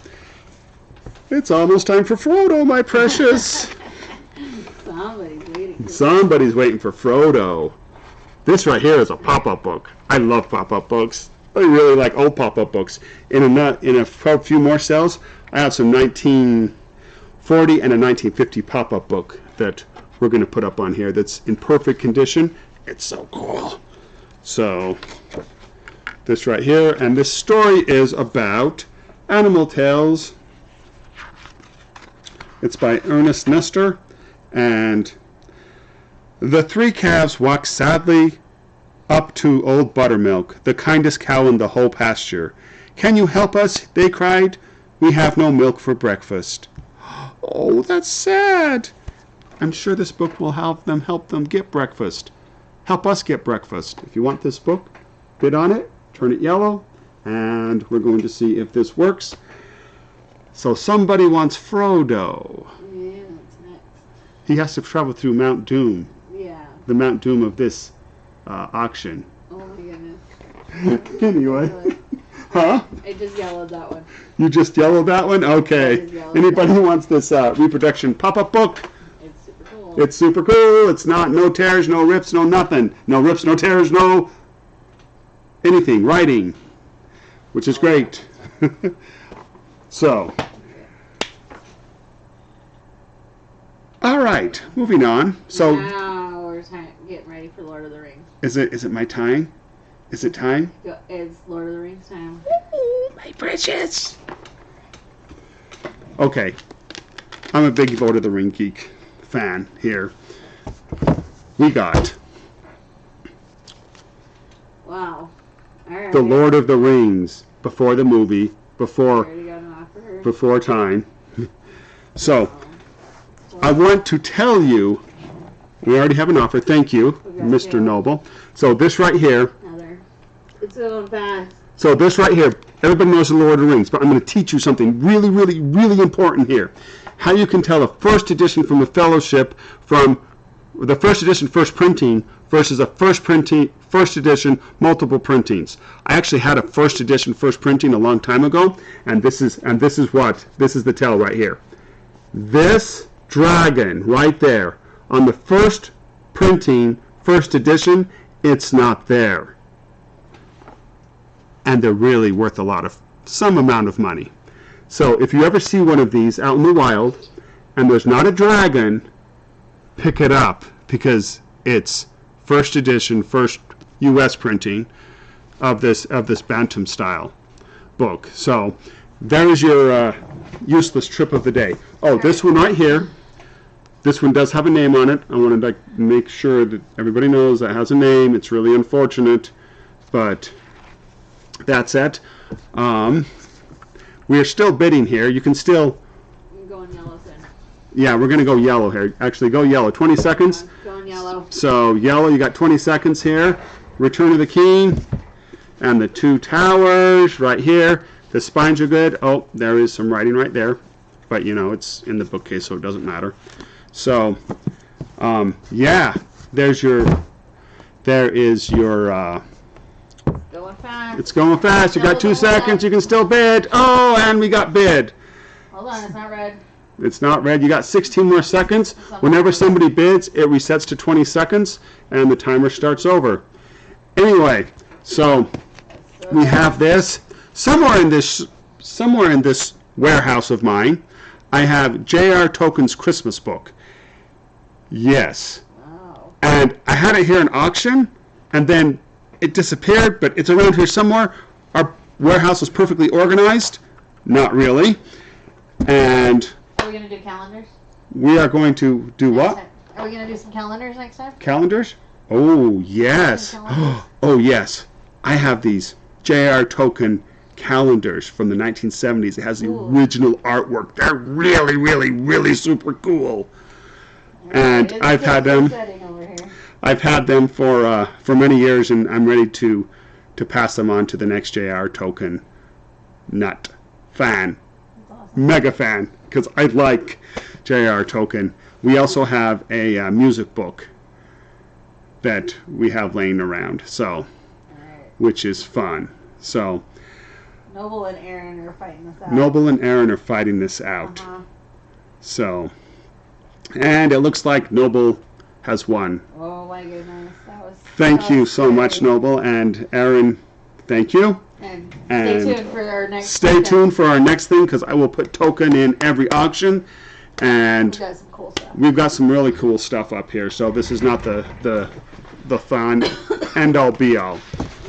It's almost time for Frodo, my precious. Somebody's waiting for Frodo. This right here is a pop-up book. I love pop-up books. I really like old pop-up books. In a few more cells, I have some 1940 and a 1950 pop-up book that we're going to put up on here that's in perfect condition. It's so cool. So, this right here, and this story is about Animal Tales. It's by Ernest Nestor, and the three calves walked sadly up to old Buttermilk, the kindest cow in the whole pasture. "Can you help us?" they cried. "We have no milk for breakfast." Oh, that's sad. I'm sure this book will help them get breakfast. Help us get breakfast. If you want this book, bid on it, turn it yellow, and we're going to see if this works. So somebody wants Frodo. Yeah, what's next? He has to travel through Mount Doom. Yeah. The Mount Doom of this auction. Oh my goodness. Anyway. Huh? I just yellowed that one. You just yellowed that one? Okay. Anybody who wants this reproduction pop-up book? It's super cool. It's super cool. It's not no tears, no rips, no nothing. No rips, no tears, no anything. Writing. Which is great. So. All right. Moving on. So. Now we're getting ready for Lord of the Rings. Is it my time? Is it time? It's Lord of the Rings time. Ooh, my precious. Okay. I'm a big Lord of the Ring geek fan here. We got wow. All right. The Lord of the Rings before the movie, before time. So, I want to tell you, we already have an offer. Thank you, Mr. Noble. So this right here. It's going fast. So this right here, everybody knows the Lord of the Rings, but I'm going to teach you something really, really, really important here. How you can tell a first edition from a fellowship from the first edition first printing versus a first edition multiple printings. I actually had a first edition first printing a long time ago, and this is the tell right here. This dragon right there on the first printing, first edition, it's not there. And they're really worth some amount of money. So if you ever see one of these out in the wild and there's not a dragon, pick it up because it's first edition, first U.S. printing of this Bantam style book. So there's your useless trip of the day. Oh, this one right here. This one does have a name on it. I wanted to make sure that everybody knows that it has a name. It's really unfortunate, but that's it. We are still bidding here. You can still. I'm going yellow then. Yeah, we're going to go yellow here. Actually, go yellow. 20 seconds. Going yellow. So yellow, you got 20 seconds here. Return of the King. And the two towers right here. The spines are good. Oh, there is some writing right there. But, it's in the bookcase, so it doesn't matter. So, yeah, there's your there is your... Going fast. It's going fast. You got 2 seconds. You can still bid. Oh, and we got bid. Hold on, it's not red. It's not red. You got 16 more seconds. Whenever somebody bids, it resets to 20 seconds, and the timer starts over. Anyway, so we have this. Somewhere in this warehouse of mine, I have J.R. Tolkien's Christmas book. Yes. Wow. And I had it here in auction, and then it disappeared, but it's around here somewhere. Our warehouse is perfectly organized. Not really. And Are we going to do calendars? we are going to do what? Are we going to do some calendars next time? Calendars? Oh, yes. Calendars. Oh, yes. I have these J.R. Tolkien calendars from the 1970s. It has the Ooh. original artwork. They're really, really, really super cool. And It's I've had them. setting over here. I've had them for many years, and I'm ready to pass them on to the next J.R. Tolkien nut fan, That's awesome. mega fan, because I like J.R. Tolkien. We also have a music book that we have laying around, so Alright. which is fun. So Noble and Aaron are fighting this out. Noble and Aaron are fighting this out. Uh-huh. So, and it looks like Noble has won. Oh my goodness. Thank that you was so much, scary. Noble, and Aaron, thank you. And And stay tuned for our next Stay weekend. tuned for our next thing, because I will put token in every auction, We and got some cool stuff. we've got some really cool stuff up here. So this is not the fun end all be all.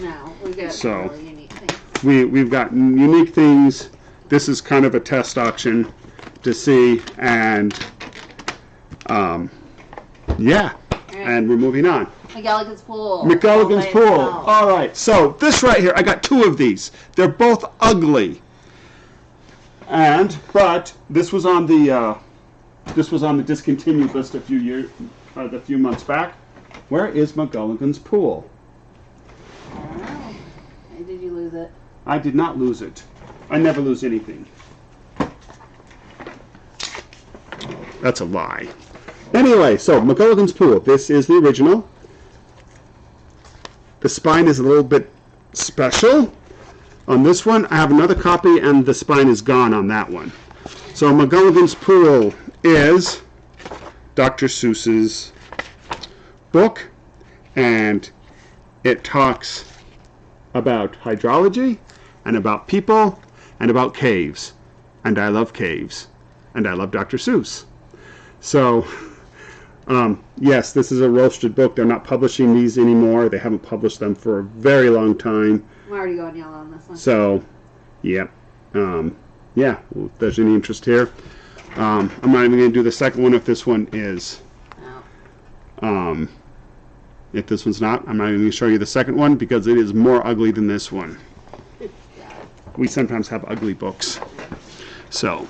No, we got So, some really unique things. We've got unique things. This is kind of a test auction to see, and yeah, and we're moving on. Mcgulligan's Pool. Mcgulligan's Oh, Pool. wow. All right. So this right here, I got 2 of these. They're both ugly. But this was on the discontinued list a few months back. Where is Mcgulligan's Pool? I don't know. Hey, did you lose it? I did not lose it. I never lose anything. That's a lie. Anyway, so Mcgulligan's Pool. This is the original. The spine is a little bit special. On this one, I have another copy, and the spine is gone on that one. So Mcgulligan's Pool is Dr. Seuss's book, and it talks about hydrology, and about people, and about caves. And I love caves. And I love Dr. Seuss. So, yes, this is a roasted book. They're not publishing these anymore. They haven't published them for a very long time. I'm already going yellow on this one. So, yeah. Yeah, well, if there's any interest here. I'm not even going to do the second one if this one is. No. If this one's not, I'm not even going to show you the second one because it is more ugly than this one. It's sad. We sometimes have ugly books. So,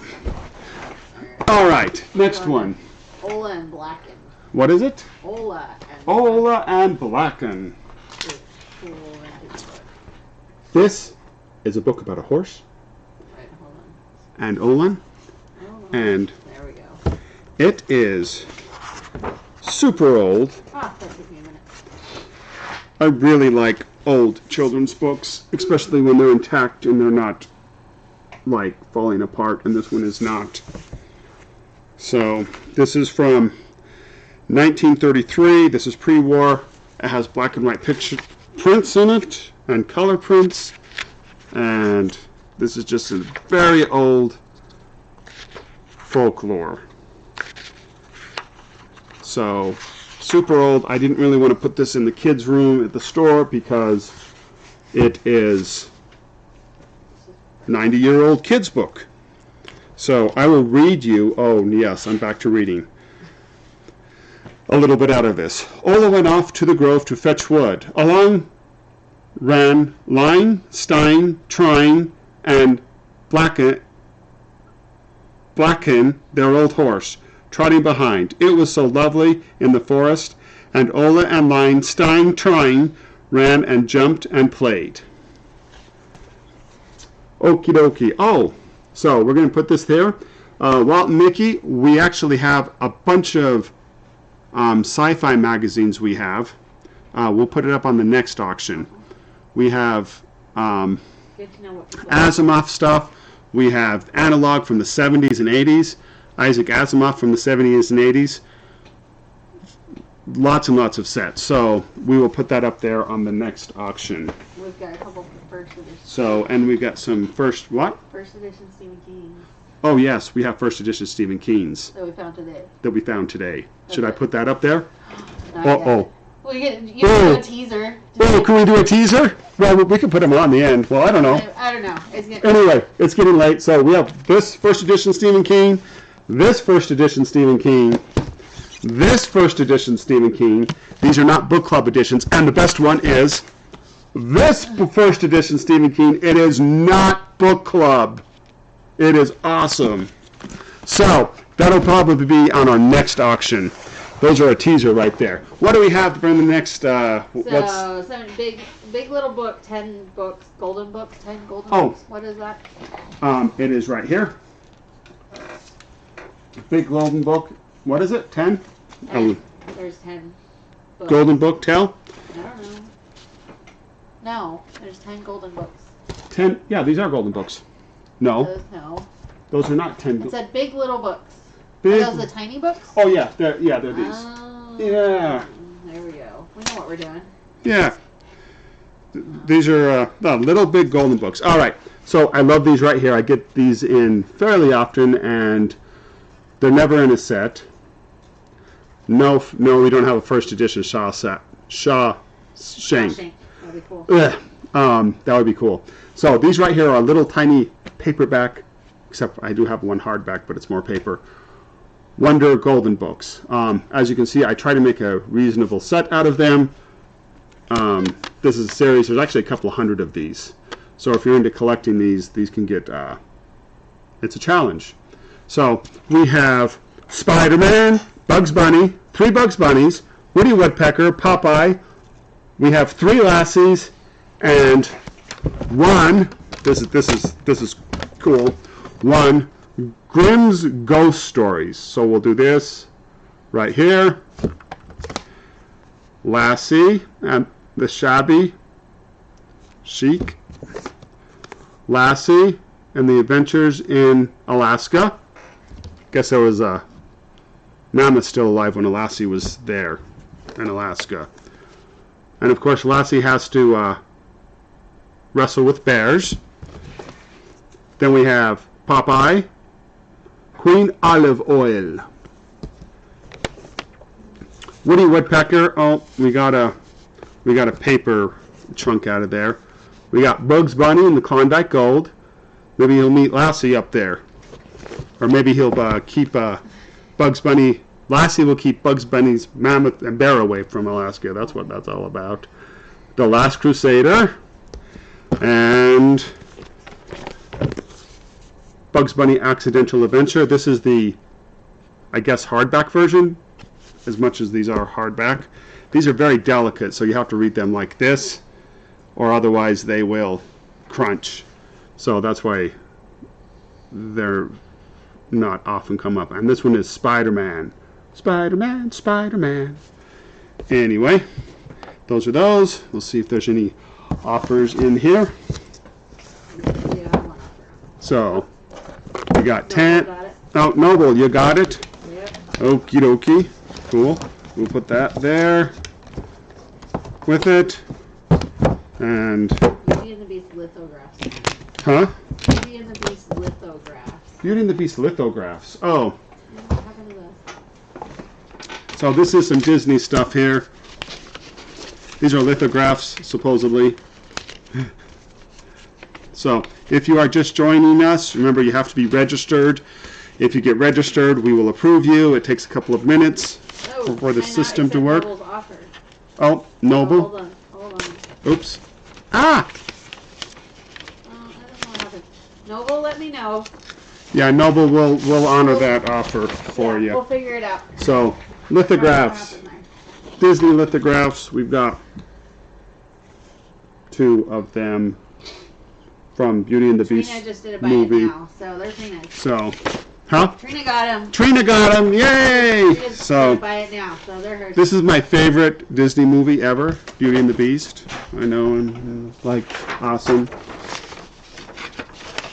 all right, next one. Ola and Blacken. What is it? Ola and Ola and Blacken. Blacken. Cool vintage book. This is a book about a horse Right, hold on. and Olan, Hold on. and There we go. it is super old. Ah, that took me a minute. I really like old children's books, especially when they're intact and they're not like falling apart, and this one is not. So this is from 1933. This is pre-war. It has black and white picture prints in it and color prints, and this is just a very old folklore. So super old. I didn't really want to put this in the kids' room at the store because it is 90-year-old kids' book. So I will read you, oh yes, I'm back to reading, a little bit out of this. Ola went off to the grove to fetch wood. Along ran Line, Stein, Trine, and Blacken, their old horse, trotting behind. It was so lovely in the forest, and Ola and Line, Stein, Trine ran and jumped and played. Okie dokie. Oh, so we're going to put this there. Walt and Mickey, we actually have a bunch of sci-fi magazines we have. We'll put it up on the next auction. We have Good to know what people Asimov stuff. We have analog from the 70s and 80s. Isaac Asimov from the 70s and 80s. Lots and lots of sets. So we will put that up there on the next auction. We've got a couple first edition. So, and we've got some first edition Stephen King Oh yes, we have first edition Stephen King's that we found today. Should I put that up there? Not yet. Oh. Well, you can do a teaser. Oh, can we do a teaser? Well, we can put them on the end. Well, I don't know. I don't know. Anyway, it's getting late, so we have this first edition Stephen King, this first edition Stephen King, this first edition Stephen King. These are not book club editions, and the best one is this first edition Stephen King. It is not book club. It is awesome. So that'll probably be on our next auction. Those are a teaser right there. What do we have for the next? So, some big little book, 10 books, golden books, 10 golden books. What is that? It is right here. Big golden book. What is it? 10? There's 10 books. Golden book tell? I don't know. No, there's 10 golden books. 10? Yeah, these are golden books. No. No. Those are not 10. It said big little books. Big. Are those the tiny books? Oh yeah, they're these. Oh, Yeah. There we go. We know what we're doing. Yeah. These are little big golden books. All right. So I love these right here. I get these in fairly often, and they're never in a set. No, we don't have a first edition Shawshank. That'd be cool. That would be cool. So these right here are little tiny paperback, except I do have one hardback, but it's more paper. Wonder Golden Books. As you can see, I try to make a reasonable set out of them. This is a series. There's actually a couple hundred of these. So if you're into collecting these can get, it's a challenge. So we have Spider-Man, Bugs Bunny, 3 Bugs Bunnies, Woody Woodpecker, Popeye. We have 3 Lassies, and one, this is cool, one Grimm's Ghost Stories. So we'll do this right here. Lassie and the Shabby Chic. Lassie and the Adventures in Alaska. Guess there was a mammoth still alive when Lassie was there in Alaska. And of course Lassie has to wrestle with bears. Then we have Popeye, Queen Olive Oil, Woody Woodpecker. Oh, we got a paper chunk out of there. We got Bugs Bunny and the Klondike Gold. Maybe he'll meet Lassie up there, or maybe he'll keep Bugs Bunny. Lassie will keep Bugs Bunny's mammoth and bear away from Alaska. That's what that's all about. The Last Crusader and Bugs Bunny Accidental Adventure. This is the, I guess, hardback version, as much as these are hardback. These are very delicate, so you have to read them like this, or otherwise they will crunch. So that's why they're not often come up. And this one is Spider-Man. Spider-Man, Spider-Man. Anyway, those are those. We'll see if there's any offers in here. So we got 10. Oh, Noble, you got it? Yep. Okie dokie. Cool. We'll put that there with it. And Beauty and the Beast lithographs. huh? Beauty and the Beast lithographs. Beauty and the Beast lithographs. Oh, What happened to this? so this is some Disney stuff here. These are lithographs, supposedly. So if you are just joining us, remember you have to be registered. If you get registered, we will approve you. It takes a couple of minutes for the system to work. Oh, Noble. Hold on. Oops. Ah! I don't know what happened. Noble, let me know. Yeah, Noble will honor that offer for you. We'll figure it out. So, lithographs. Disney lithographs. We've got 2 of them from Beauty and the Beast Trina just did it by movie. it now, so they're finished. So, Huh? Trina got them. Trina got them. Yay! So buy it now. So they're hers. this is my favorite Disney movie ever, Beauty and the Beast. I know, and like awesome.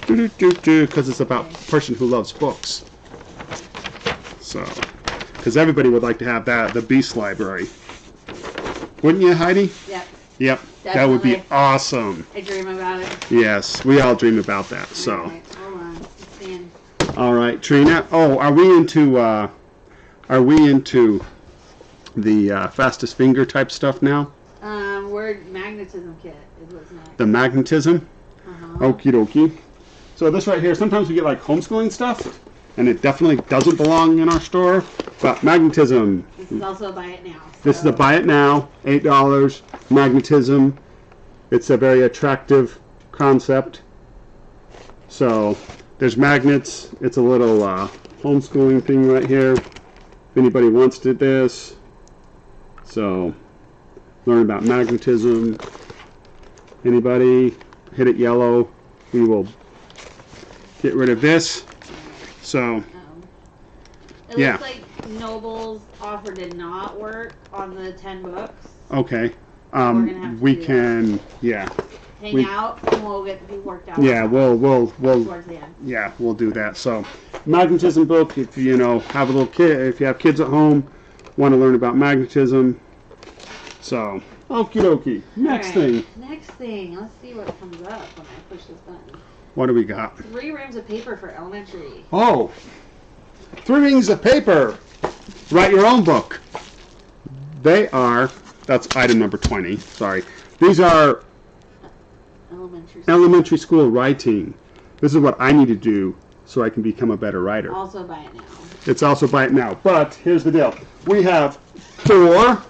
Because it's about a person who loves books. So, because everybody would like to have that, the Beast Library. Wouldn't you, Heidi? Yep. Yep. Definitely. That would be awesome. I dream about it. Yes, we all dream about that. So. All right, hold on. Let's see. All right, Trina. Oh, are we into the fastest finger type stuff now? Word magnetism kit is what's next. The magnetism? Uh-huh. Okie dokie. So this right here, sometimes we get like homeschooling stuff, and it definitely doesn't belong in our store. But magnetism. This is also a buy it now. So. This is a buy it now, $8. Magnetism. It's a very attractive concept. So there's magnets. It's a little homeschooling thing right here. If anybody wants to do this. So learn about magnetism. Anybody? Hit it yellow. We will get rid of this. So it yeah. looks like Noble's offer did not work on the 10 books. Okay. We can hang out and we'll get these worked out. Yeah, we'll towards the end. Yeah, we'll do that. So magnetism book, if you have a little kid, if you have kids at home, want to learn about magnetism. So okie dokie. Next thing. Next thing. Let's see what comes up when I push this button. What do we got? 3 reams of paper for elementary. Oh, 3 reams of paper. Write your own book. That's item number 20. Sorry. These are elementary school writing. This is what I need to do so I can become a better writer. Also buy it now. It's also buy it now. But here's the deal. We have 4.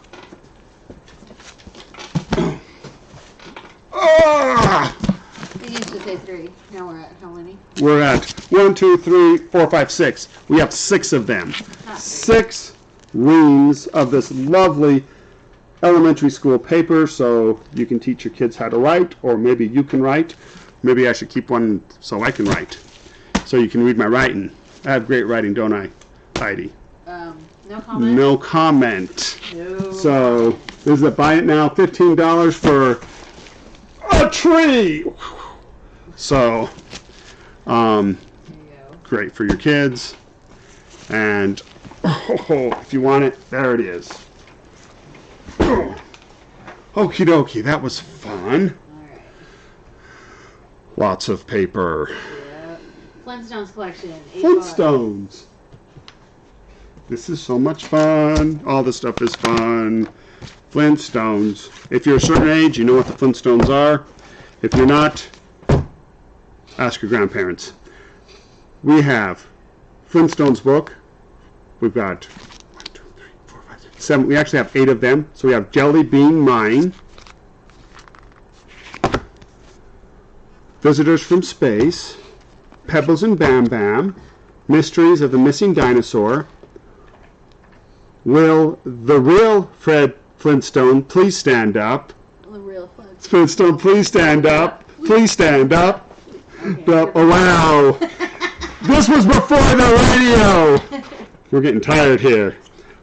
We used to say 3. Now we're at how many? We're at 1, 2, 3, 4, 5, 6. We have 6 of them. 6 reams of this lovely elementary school paper, so you can teach your kids how to write, or maybe you can write. Maybe I should keep one so I can write, so you can read my writing. I have great writing, don't I, Heidi? No comment. No comment. No. So this is a buy it now, $15 for a tree. So, there you go. great for your kids. And if you want it, there it is. Okie dokie, that was fun. Alright. Lots of paper. Yep. Flintstones collection. $8. Flintstones. This is so much fun. All this stuff is fun. Flintstones. If you're a certain age, you know what the Flintstones are. If you're not, ask your grandparents. We have Flintstones book. We've got 1, 2, 3, 4, 5, 6, 7. We actually have 8 of them. So we have Jelly Bean Mine, Visitors from Space, Pebbles and Bam Bam, Mysteries of the Missing Dinosaur, Will the Real Fred Flintstone Please Stand Up? The real Flintstone, please stand up. Please stand up. Okay. Oh, wow. This was before the radio. We're getting tired here.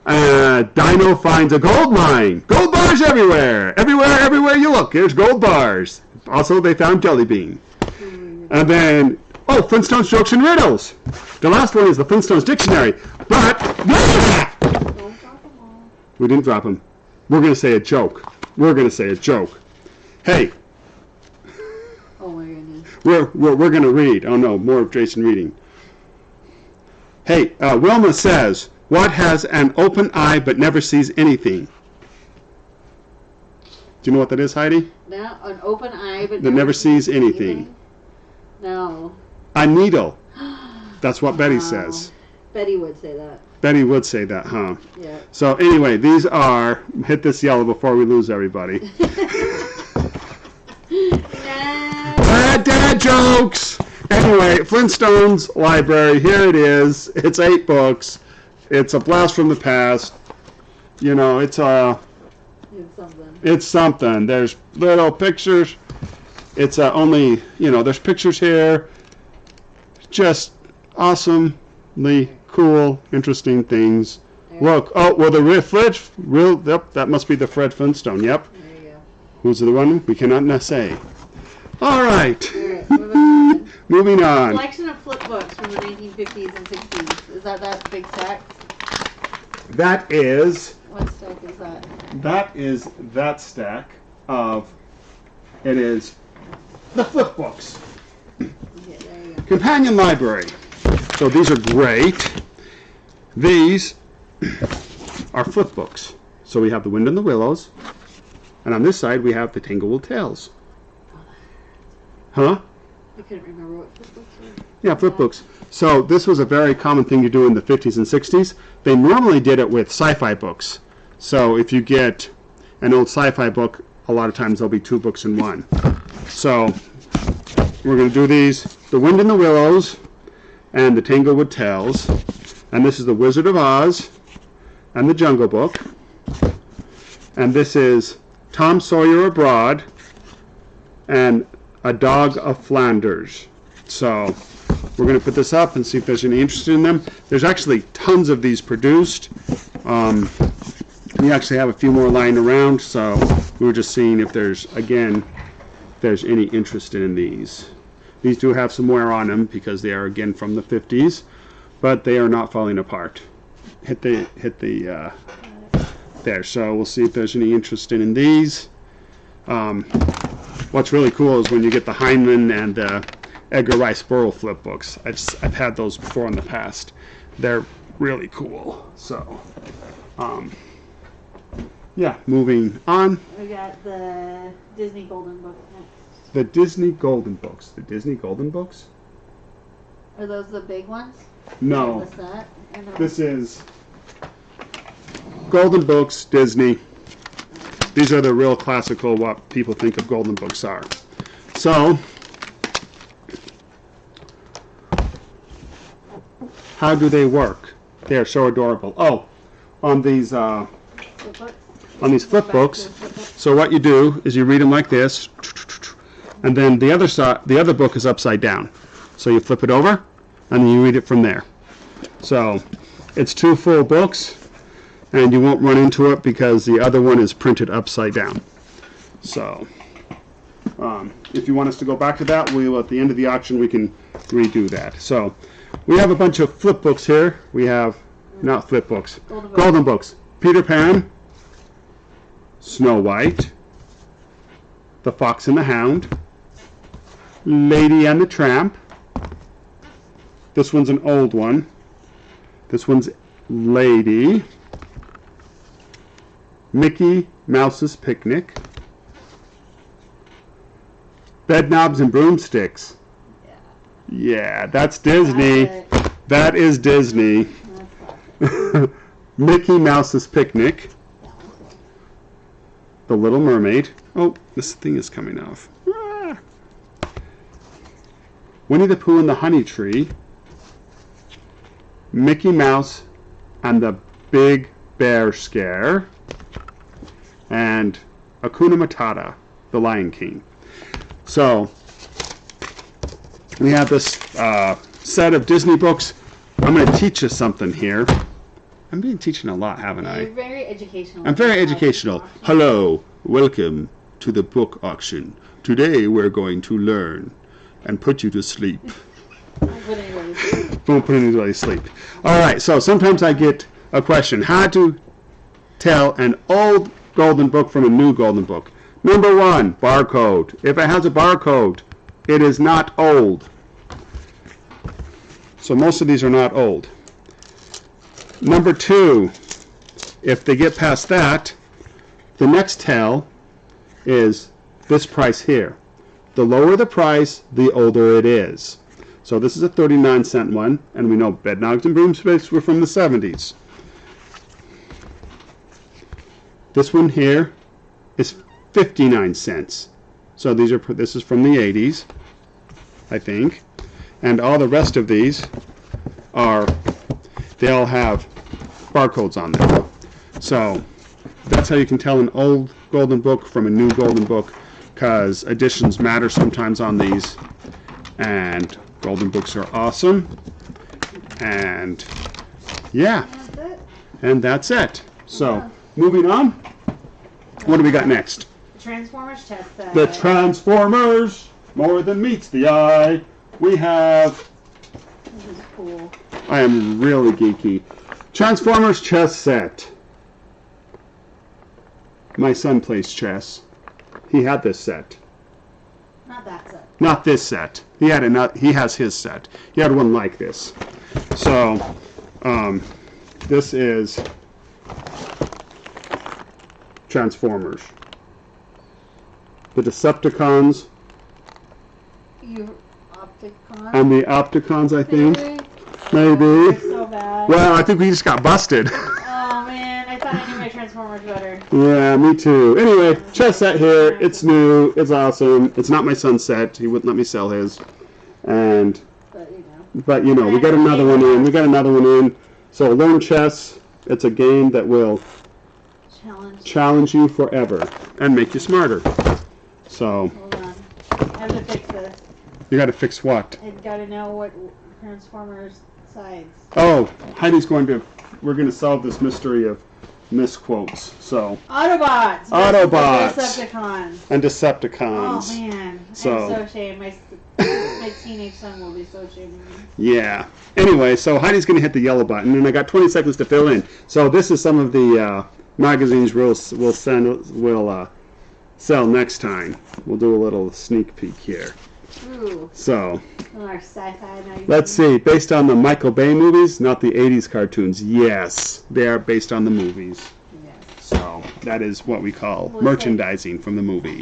Dino finds a gold mine. Gold bars everywhere. Everywhere you look, there's gold bars. Also, they found Jelly Bean. And then, Flintstones jokes and riddles. The last one is the Flintstones dictionary. But, Don't drop them all. we didn't drop them. We're going to say a joke. Hey, Oh my goodness. we're going to read. Oh no, more of Jason reading. Hey, Wilma says, what has an open eye but never sees anything? Do you know what that is, Heidi? Now, an open eye, but That never sees anything. No. A needle. That's what Betty says. Betty would say that. Betty would say that, huh? Yeah. So anyway, these are, hit this yellow before we lose everybody. Dad jokes! Anyway, Flintstones Library, here it is. It's 8 books. It's a blast from the past. It's something. It's something. There's little pictures. It's only, there's pictures here. Just awesome. the cool, interesting things. Look, oh, well, yep, that must be the Fred Flintstone, yep. There you go. Who's the one? We cannot say. All right. Alright, moving on. Moving on. Collection of flip books from the 1950s and 60s. Is that big stack? That is, What stack is that? that is that stack of, it is the flip books. Yeah, there you go. Companion library. So these are great. These are flip books. So we have The Wind and the Willows, and on this side we have The Tanglewood Tales. Huh? I couldn't remember what flip books were. Yeah, flip books. So this was a very common thing to do in the 50s and 60s. They normally did it with sci-fi books. So if you get an old sci-fi book, a lot of times there'll be two books in one. So we're going to do these, The Wind and the Willows and The Tanglewood Tales. And this is The Wizard of Oz and The Jungle Book. And this is Tom Sawyer Abroad and A Dog of Flanders. So we're going to put this up and see if there's any interest in them. There's actually tons of these produced. We actually have a few more lying around, so we were just seeing if there's any interest in these. These do have some wear on them because they are again from the 50s, but they are not falling apart. Hit the there. So we'll see if there's any interest in these. What's really cool is when you get the Heinemann and Edgar Rice Burroughs flip books. I've had those before in the past. They're really cool. So, yeah, moving on. We got the Disney Golden Book next. The Disney Golden Books. The Disney Golden Books? Are those the big ones? No. What's that? This is Golden Books, Disney. These are the real classical, what people think of Golden Books are. So, how do they work? They are so adorable. Oh, on these flip books. So what you do is you read them like this, and then the other book is upside down. So you flip it over, and then you read it from there. So it's two full books, and you won't run into it because the other one is printed upside down. So if you want us to go back to that, we'll at the end of the auction we can redo that. So we have a bunch of flip books here. We have not flip books, Golden Books. Peter Pan, Snow White, The Fox and the Hound, Lady and the Tramp. This one's an old one. This one's Lady. Mickey Mouse's Picnic. Bedknobs and Broomsticks. Yeah, that's Disney. That is Disney. Mickey Mouse's Picnic. The Little Mermaid. Oh, this thing is coming off. Ah. Winnie the Pooh and the Honey Tree. Mickey Mouse and the Big Bear Scare. And Hakuna Matata, The Lion King. So, we have this set of Disney books. I'm going to teach you something here. I've been teaching a lot, haven't I? You're very educational. I'm very educational. Hello, welcome to the book auction. Today we're going to learn and put you to sleep. Won't put anybody to sleep. All right, so sometimes I get a question. How to tell an old golden book from a new golden book? Number one, barcode. If it has a barcode, it is not old. So most of these are not old. Number two, if they get past that, the next tell is this price here. The lower the price, the older it is. So this is a 39-cent one, and we know Bedknobs and Broomsticks were from the 70s. This one here is 59 cents. So this is from the 80s, I think. And all the rest of these they all have barcodes on them. So that's how you can tell an old golden book from a new golden book, because editions matter sometimes on these, and golden books are awesome. And yeah, That's it. and that's it. So moving on. What do we got next? The Transformers chess set. The Transformers, more than meets the eye. We have, This is cool. I am really geeky, Transformers chess set. My son plays chess. He had this set. Not that set. Not this set. He has his set. He had one like this. So, this is Transformers. The Decepticons You Opticon. and the Opticons, I think. Maybe. Maybe. So bad. Well, I think we just got busted. Oh man, I thought I knew my Transformers better. Yeah, me too. Anyway, chess set here. It's new. It's awesome. It's not my son's set. He wouldn't let me sell his. And But you know. we got another one in. We got another one in. So learn chess. It's a game that will challenge you forever and make you smarter. So Hold on. I have to fix this. you got to fix what? I gotta know what Transformers sides. Oh, Heidi's we're going to solve this mystery of misquotes. So Autobots. Autobots. Decepticons. and Decepticons. Oh man, So- I'm so ashamed. My teenage son will be so ashamed of me. Yeah. Anyway, so Heidi's going to hit the yellow button, and I got 20 seconds to fill in. So this is some of the magazines we'll sell next time. We'll do a little sneak peek here. Ooh, So our sci-fi magazine. let's see. Based on the Michael Bay movies, not the 80s cartoons. Yes, they are based on the movies. Yes. So that is what we call Well, merchandising from the movie.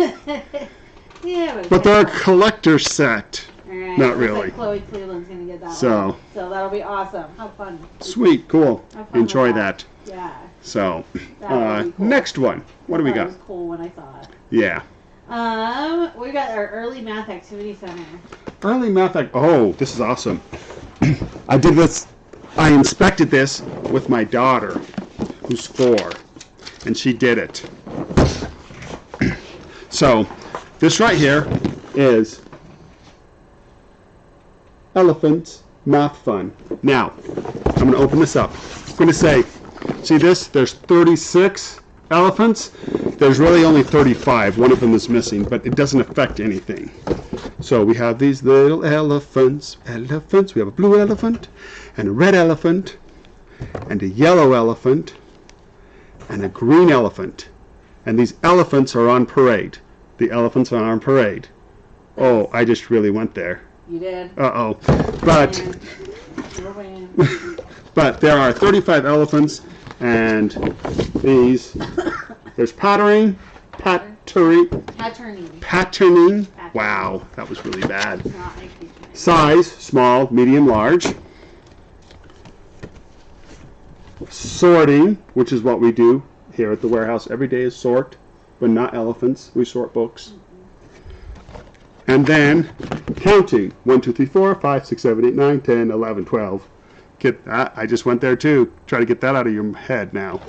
Yeah, But they're a collector set. Alright, not looks really. Like Chloe Cleveland's gonna get that So- one. So that'll be awesome. How fun. Sweet, cool. Have fun Enjoy with that. Yeah. So, That would be cool. next one. What do we That got? was cool when I saw it. Yeah. We got our early math activity center. Early math. Oh, this is awesome. I did this. I inspected this with my daughter, who's 4, and she did it. So, this right here is Elephant Math Fun. Now, I'm going to open this up. I'm going to say, see this? There's 36 elephants. There's really only 35. One of them is missing, but it doesn't affect anything. So we have these little elephants. We have a blue elephant, and a red elephant, and a yellow elephant, and a green elephant. And these elephants are on parade. The elephants are on parade. Oh, I just really went there. You did. Uh-oh. But You're winning. but there are 35 elephants, and there's patterning. Wow, that was really bad. Not my teacher. Size, small, medium, large. Sorting, which is what we do here at the warehouse every day, is sort, but not elephants. We sort books. And then counting. 1, 2, 3, 4, 5, 6, 7, 8, 9, 10, 11, 12. Get that? I just went there too. Try to get that out of your head now.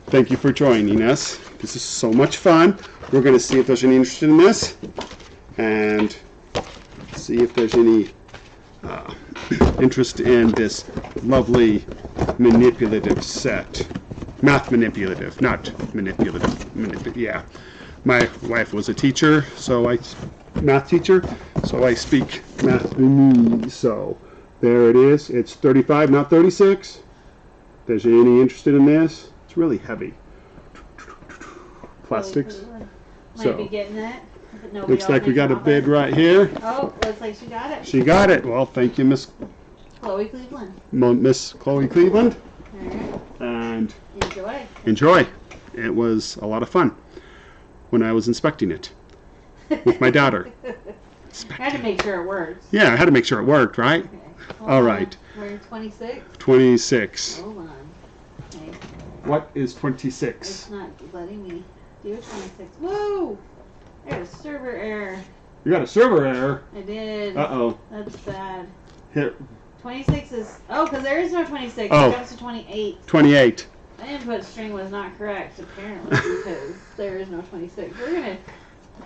Thank you for joining us. This is so much fun. We're going to see if there's any interest in this, and see if there's any interest in this lovely manipulative set. Math manipulative, not manipulative. Yeah. My wife was a teacher, math teacher, so I speak math. So there it is. It's 35, not 36. If there's any interested in this, it's really heavy. Plastics. Might be getting it. but nobody Looks else like we makes got a offers. bid right here. Oh, looks like she got it. She got it. Well, thank you, Miss Chloe Cleveland. Chloe Cleveland. All right. And Enjoy. enjoy. It was a lot of fun when I was inspecting it with my daughter. I had to make sure it works. Yeah, I had to make sure it worked, right? Okay. Hold All on. right. We're in 26. 26. Hold on. Okay. What is It's 26? not letting me do 26. Whoa! There's a server error. You got a server error. I did. Uh-oh. That's bad. Here, 26 is... Oh, because there is no 26. Oh. It comes to 28. 28. My input string was not correct, apparently, because there is no 26. We're going to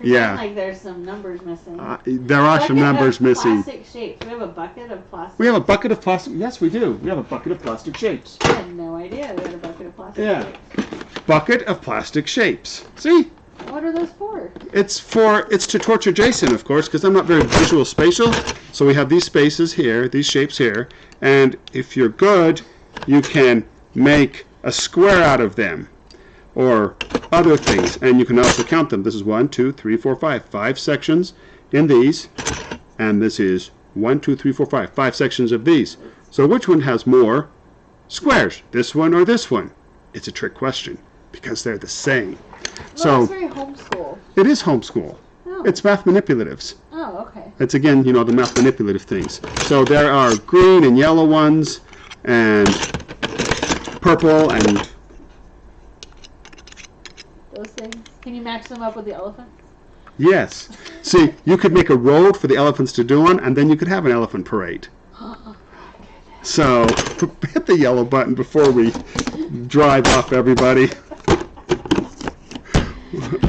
Yeah. Like there's some numbers missing. There are some numbers missing. Plastic shapes. We have a bucket of plastic. We have a bucket of plastic. Yes, we do. We have a bucket of plastic shapes. I had no idea we had a bucket of plastic shapes. Bucket of plastic shapes. See? What are those for? It's to torture Jason, of course, because I'm not very visual spatial. So we have these spaces here, these shapes here, and if you're good, you can make a square out of them, or other things, and you can also count them. This is 1, 2, 3, 4, 5. 5 sections in these, and this is 1, 2, 3, 4, 5. 5 sections of these. So which one has more squares? This one or this one? It's a trick question, because they're the same. Well, it's very homeschool. It is homeschool. Oh. It's math manipulatives. Oh, okay. It's again, the math manipulative things. So there are green and yellow ones, and purple, and those things. Can you match them up with the elephants? yes. See, you could make a road for the elephants to do on, and then you could have an elephant parade. So hit the yellow button before we drive off everybody.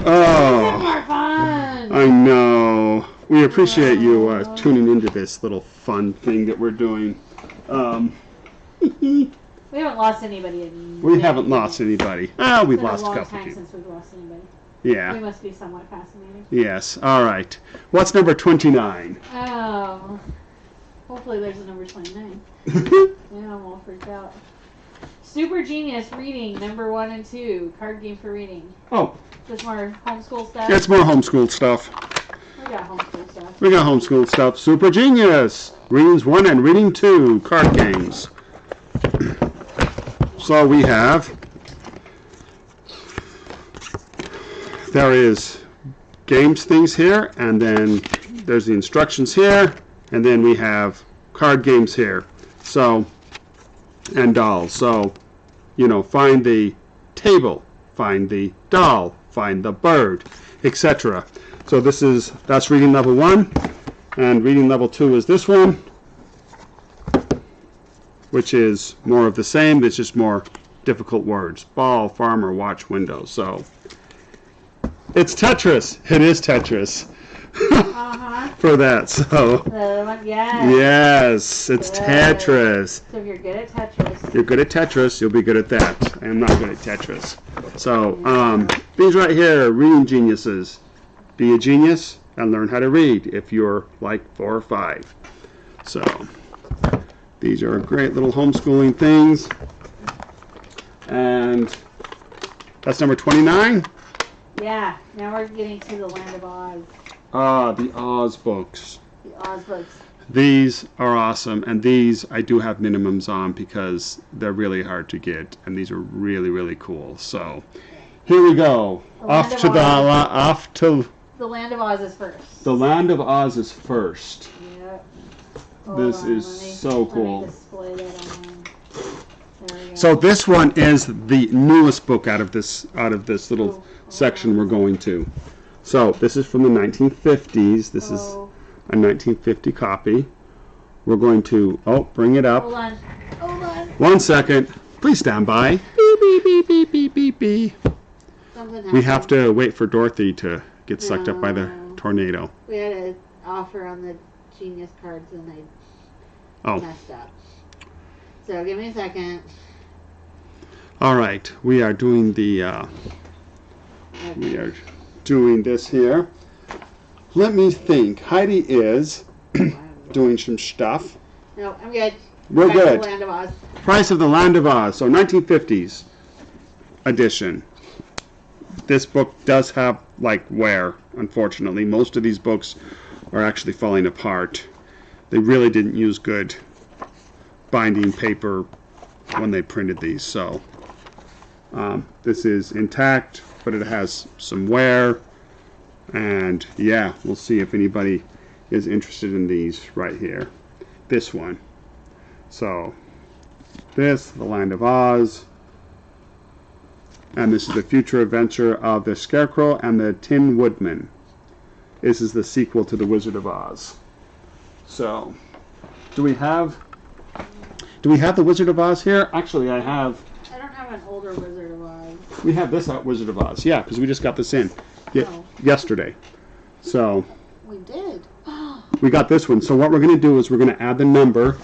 Oh, More fun. I know. We appreciate you tuning into this little fun thing that we're doing. We haven't lost anybody. We haven't lost anybody. We've lost a couple time people. since we've lost anybody. Yeah. We must be somewhat fascinating. Yes. All right. What's number 29? Oh. Hopefully there's a number 29. Yeah, I'm all freaked out. Super Genius Reading, number 1 and 2. Card game for reading. Oh. Just more homeschool stuff? It's more homeschool stuff. We got homeschool stuff. We got homeschool stuff. Super Genius. Readings 1 and Reading 2. Card games. So we have... There is games things here, and then there's the instructions here, and then we have card games here. So, and dolls. So, find the table, find the doll, find the bird, etc. So that's reading level 1, and reading level 2 is this one, which is more of the same. It's just more difficult words. Ball, farmer, watch, window. So it's Tetris. It is Tetris. For that, so yes, it's good. Tetris. So if you're good at Tetris, you'll be good at that. I am not good at Tetris. So these right here, reading geniuses. Be a genius and learn how to read if you're like 4 or 5. So these are great little homeschooling things, and that's number 29. Yeah. Now we're getting to the Land of Oz. The Oz books. The Oz books. These are awesome, and these I do have minimums on because they're really hard to get, and these are really, really cool. So here we go. Off to the Land of Oz is first. The Land of Oz is first. Yep. This is so cool. Let me display that on. There we go. So this one is the newest book out of this little section we're going to. So this is from the 1950s. This is a 1950 copy. We're going to bring it up. Hold on. 1 second. Please stand by. Beep beep beep beep beep beep beep. We have to wait for Dorothy to get sucked up by the tornado. We had an offer on the Genius cards and they messed up. So give me a second. All right, we are doing the. We are doing this here. Let me think. Heidi is doing some stuff. No, I'm good. We're good. Land of Oz. Price of the Land of Oz. So 1950s edition. This book does have wear, unfortunately. Most of these books are actually falling apart. They really didn't use good binding paper when they printed these. So this is intact, but it has some wear. And yeah, we'll see if anybody is interested in these right here. This one. So this, The Land of Oz. And this is the future adventure of the Scarecrow and the Tin Woodman. This is the sequel to The Wizard of Oz. So, do we have The Wizard of Oz here? Actually, I don't have an older Wizard of Oz. We have this Wizard of Oz, yeah, because we just got this in. yesterday. So We did. we got this one. So what we're going to do is we're going to add the number.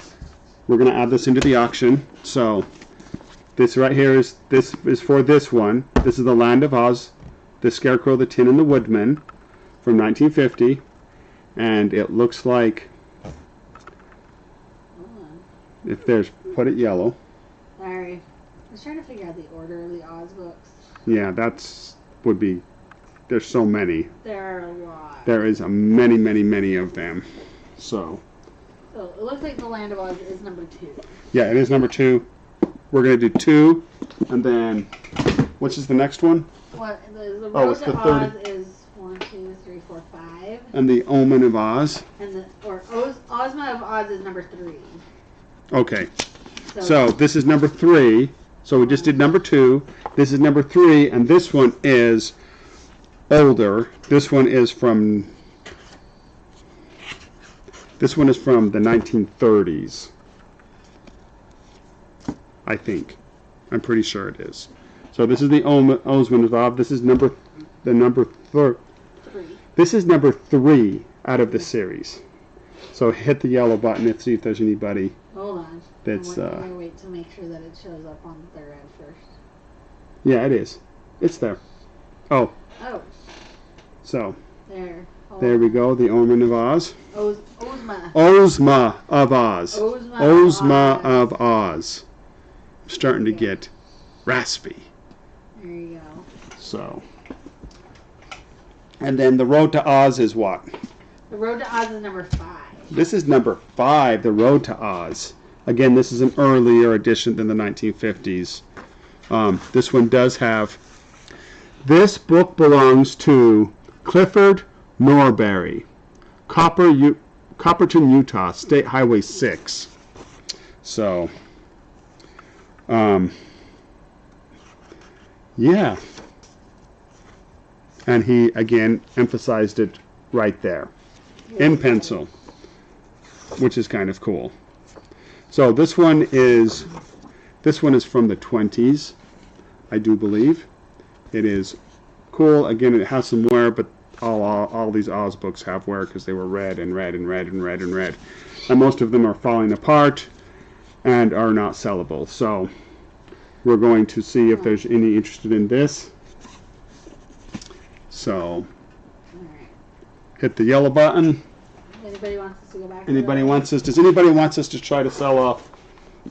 We're going to add this into the auction. So this right here is for this one. This is The Land of Oz, The Scarecrow, the Tin, and the Woodman from 1950. And it looks like, if there's, put it yellow. Sorry. I was trying to figure out the order of the Oz books. Yeah, would be, there's so many. There are a lot. There is many, many, many of them. So it looks like The Land of Oz is number 2. Yeah, it is number 2. We're going to do 2, and then, which is the next one? What, the Road it's to the Oz 30. is 1, 2, 3, 4, 5. And the Omen of Oz. And Ozma of Oz is number 3. Okay. So this is number 3. So we just did number 2. This is number 3, and this one is older. This one is from the 1930s. I think. I'm pretty sure it is. So this is the Ozma of Oz. This is number 3. This is number 3 out of the series. So hit the yellow button and see if there's anybody. Hold on. That's I'm going to wait to make sure that it shows up on their end first. Yeah, it is. It's there. Oh. So. There we go. The Omen of Oz. Ozma. Ozma of Oz. Ozma of Oz. I'm starting to get raspy. There you go. So. And then the Road to Oz is what? The Road to Oz is number 5. This is number 5, The Road to Oz. Again, this is an earlier edition than the 1950s. This one does have... This book belongs to Clifford Norbury, Copperton, Utah, State Highway 6. So, yeah. And he, again, emphasized it right there in pencil, which is kind of cool. So this one is from the 20s, I do believe. It is cool. Again, it has some wear, but all these Oz books have wear because they were read and read and read and read and read. And most of them are falling apart and are not sellable. So we're going to see if there's any interested in this. So hit the yellow button. Anybody wants us to go back? Does anybody wants us to try to sell off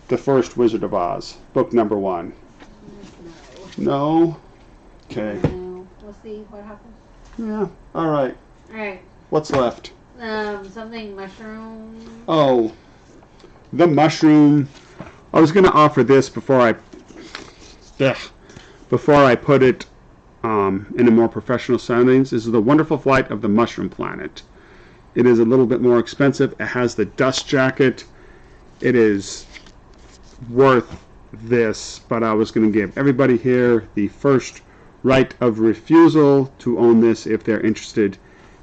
the first Wizard of Oz, book number 1? No? Okay. We'll see what happens. Yeah. All right. What's left? Something mushroom. Oh, the mushroom. I was going to offer this before I put it in a more professional soundings. This is The Wonderful Flight of the Mushroom Planet. It is a little bit more expensive. It has the dust jacket. It is worth this, but I was going to give everybody here the first right of refusal to own this if they're interested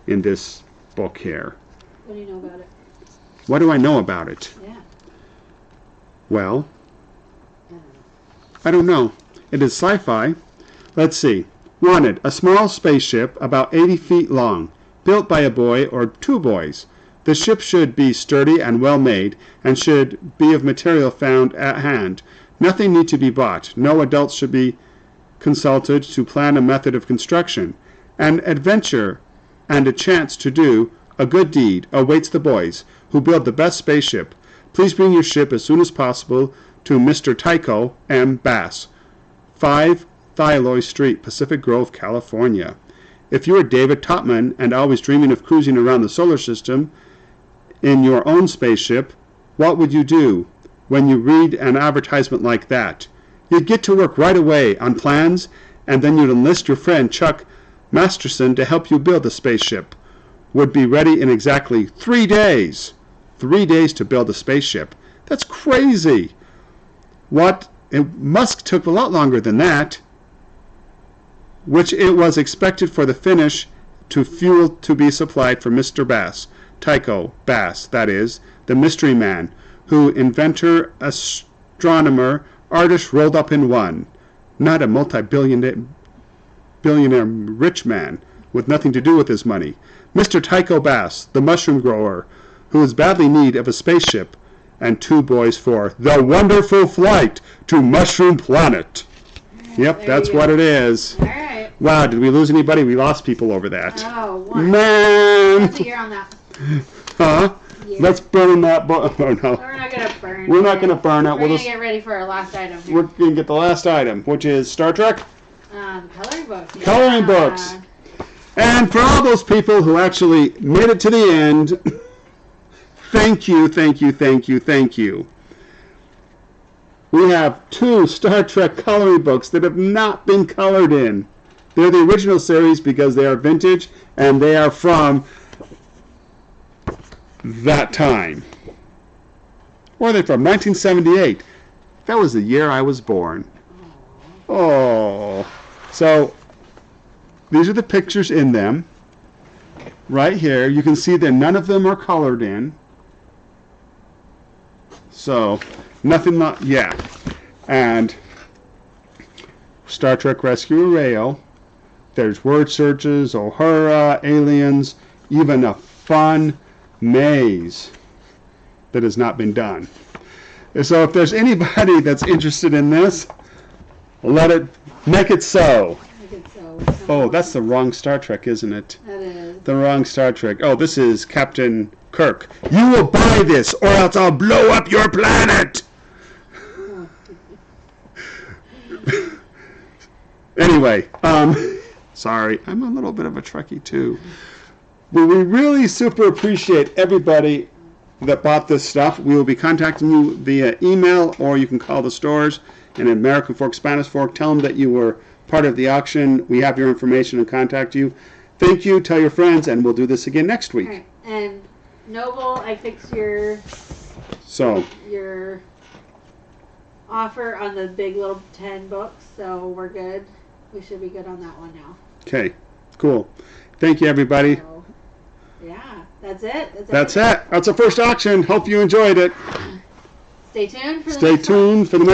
in this book here. What do you know about it? What do I know about it? Yeah. Well, I don't know. It is sci-fi. Let's see. Wanted, a small spaceship about 80 feet long, built by a boy or 2 boys. The ship should be sturdy and well made, and should be of material found at hand. Nothing need to be bought. No adults should be consulted to plan a method of construction. An adventure and a chance to do a good deed awaits the boys who build the best spaceship. Please bring your ship as soon as possible to Mr. Tycho M. Bass, 5 Thyloi Street, Pacific Grove, California. If you are David Topman and always dreaming of cruising around the solar system in your own spaceship, what would you do when you read an advertisement like that? You'd get to work right away on plans, and then you'd enlist your friend Chuck Masterson to help you build the spaceship. Would be ready in exactly 3 days. 3 days to build a spaceship. That's crazy. Musk took a lot longer than that, which it was expected for the finish to fuel to be supplied for Mr. Bass, Tycho Bass, that is, the mystery man, who inventor, astronomer, artist rolled up in one, not a multi-billionaire rich man, with nothing to do with his money. Mr. Tycho Bass, the mushroom grower, who is badly in need of a spaceship, and 2 boys for The Wonderful Flight to Mushroom Planet. Yep, that's what it is. All right. Wow, did we lose anybody? We lost people over that. Oh, what? Man! What's the year on that? Huh? Year. Let's burn that book. Oh, no. We're not going to burn it. We're not going to burn it. We're going to get ready for our last item here. We're going to get the last item, which is Star Trek? Coloring books. Yeah. Coloring books. And for all those people who actually made it to the end, thank you, thank you, thank you, thank you. We have 2 Star Trek coloring books that have not been colored in. They're the original series because they are vintage and they are from that time. Where are they from? 1978. That was the year I was born. Oh. So, these are the pictures in them. Right here. You can see that none of them are colored in. So, nothing, yeah. And Star Trek Rescue Rail. There's word searches, O'Hara, aliens, even a fun maze that has not been done. So if there's anybody that's interested in this, make it so. Make it so. Oh, that's the wrong Star Trek, isn't it? That is. The wrong Star Trek. Oh, this is Captain Kirk. You will buy this or else I'll blow up your planet. Anyway, sorry, I'm a little bit of a Trekkie too. But we really super appreciate everybody that bought this stuff. We will be contacting you via email, or you can call the stores in American Fork, Spanish Fork. Tell them that you were part of the auction. We have your information and contact you. Thank you. Tell your friends, and we'll do this again next week. All right. And Noble, I fixed your offer on the Big Little 10 books, so we're good. We should be good on that one now. Okay, cool. Thank you, everybody. So, yeah, that's it. That's it. That's the first auction. Hope you enjoyed it. Stay tuned for the Stay next one. tuned for the next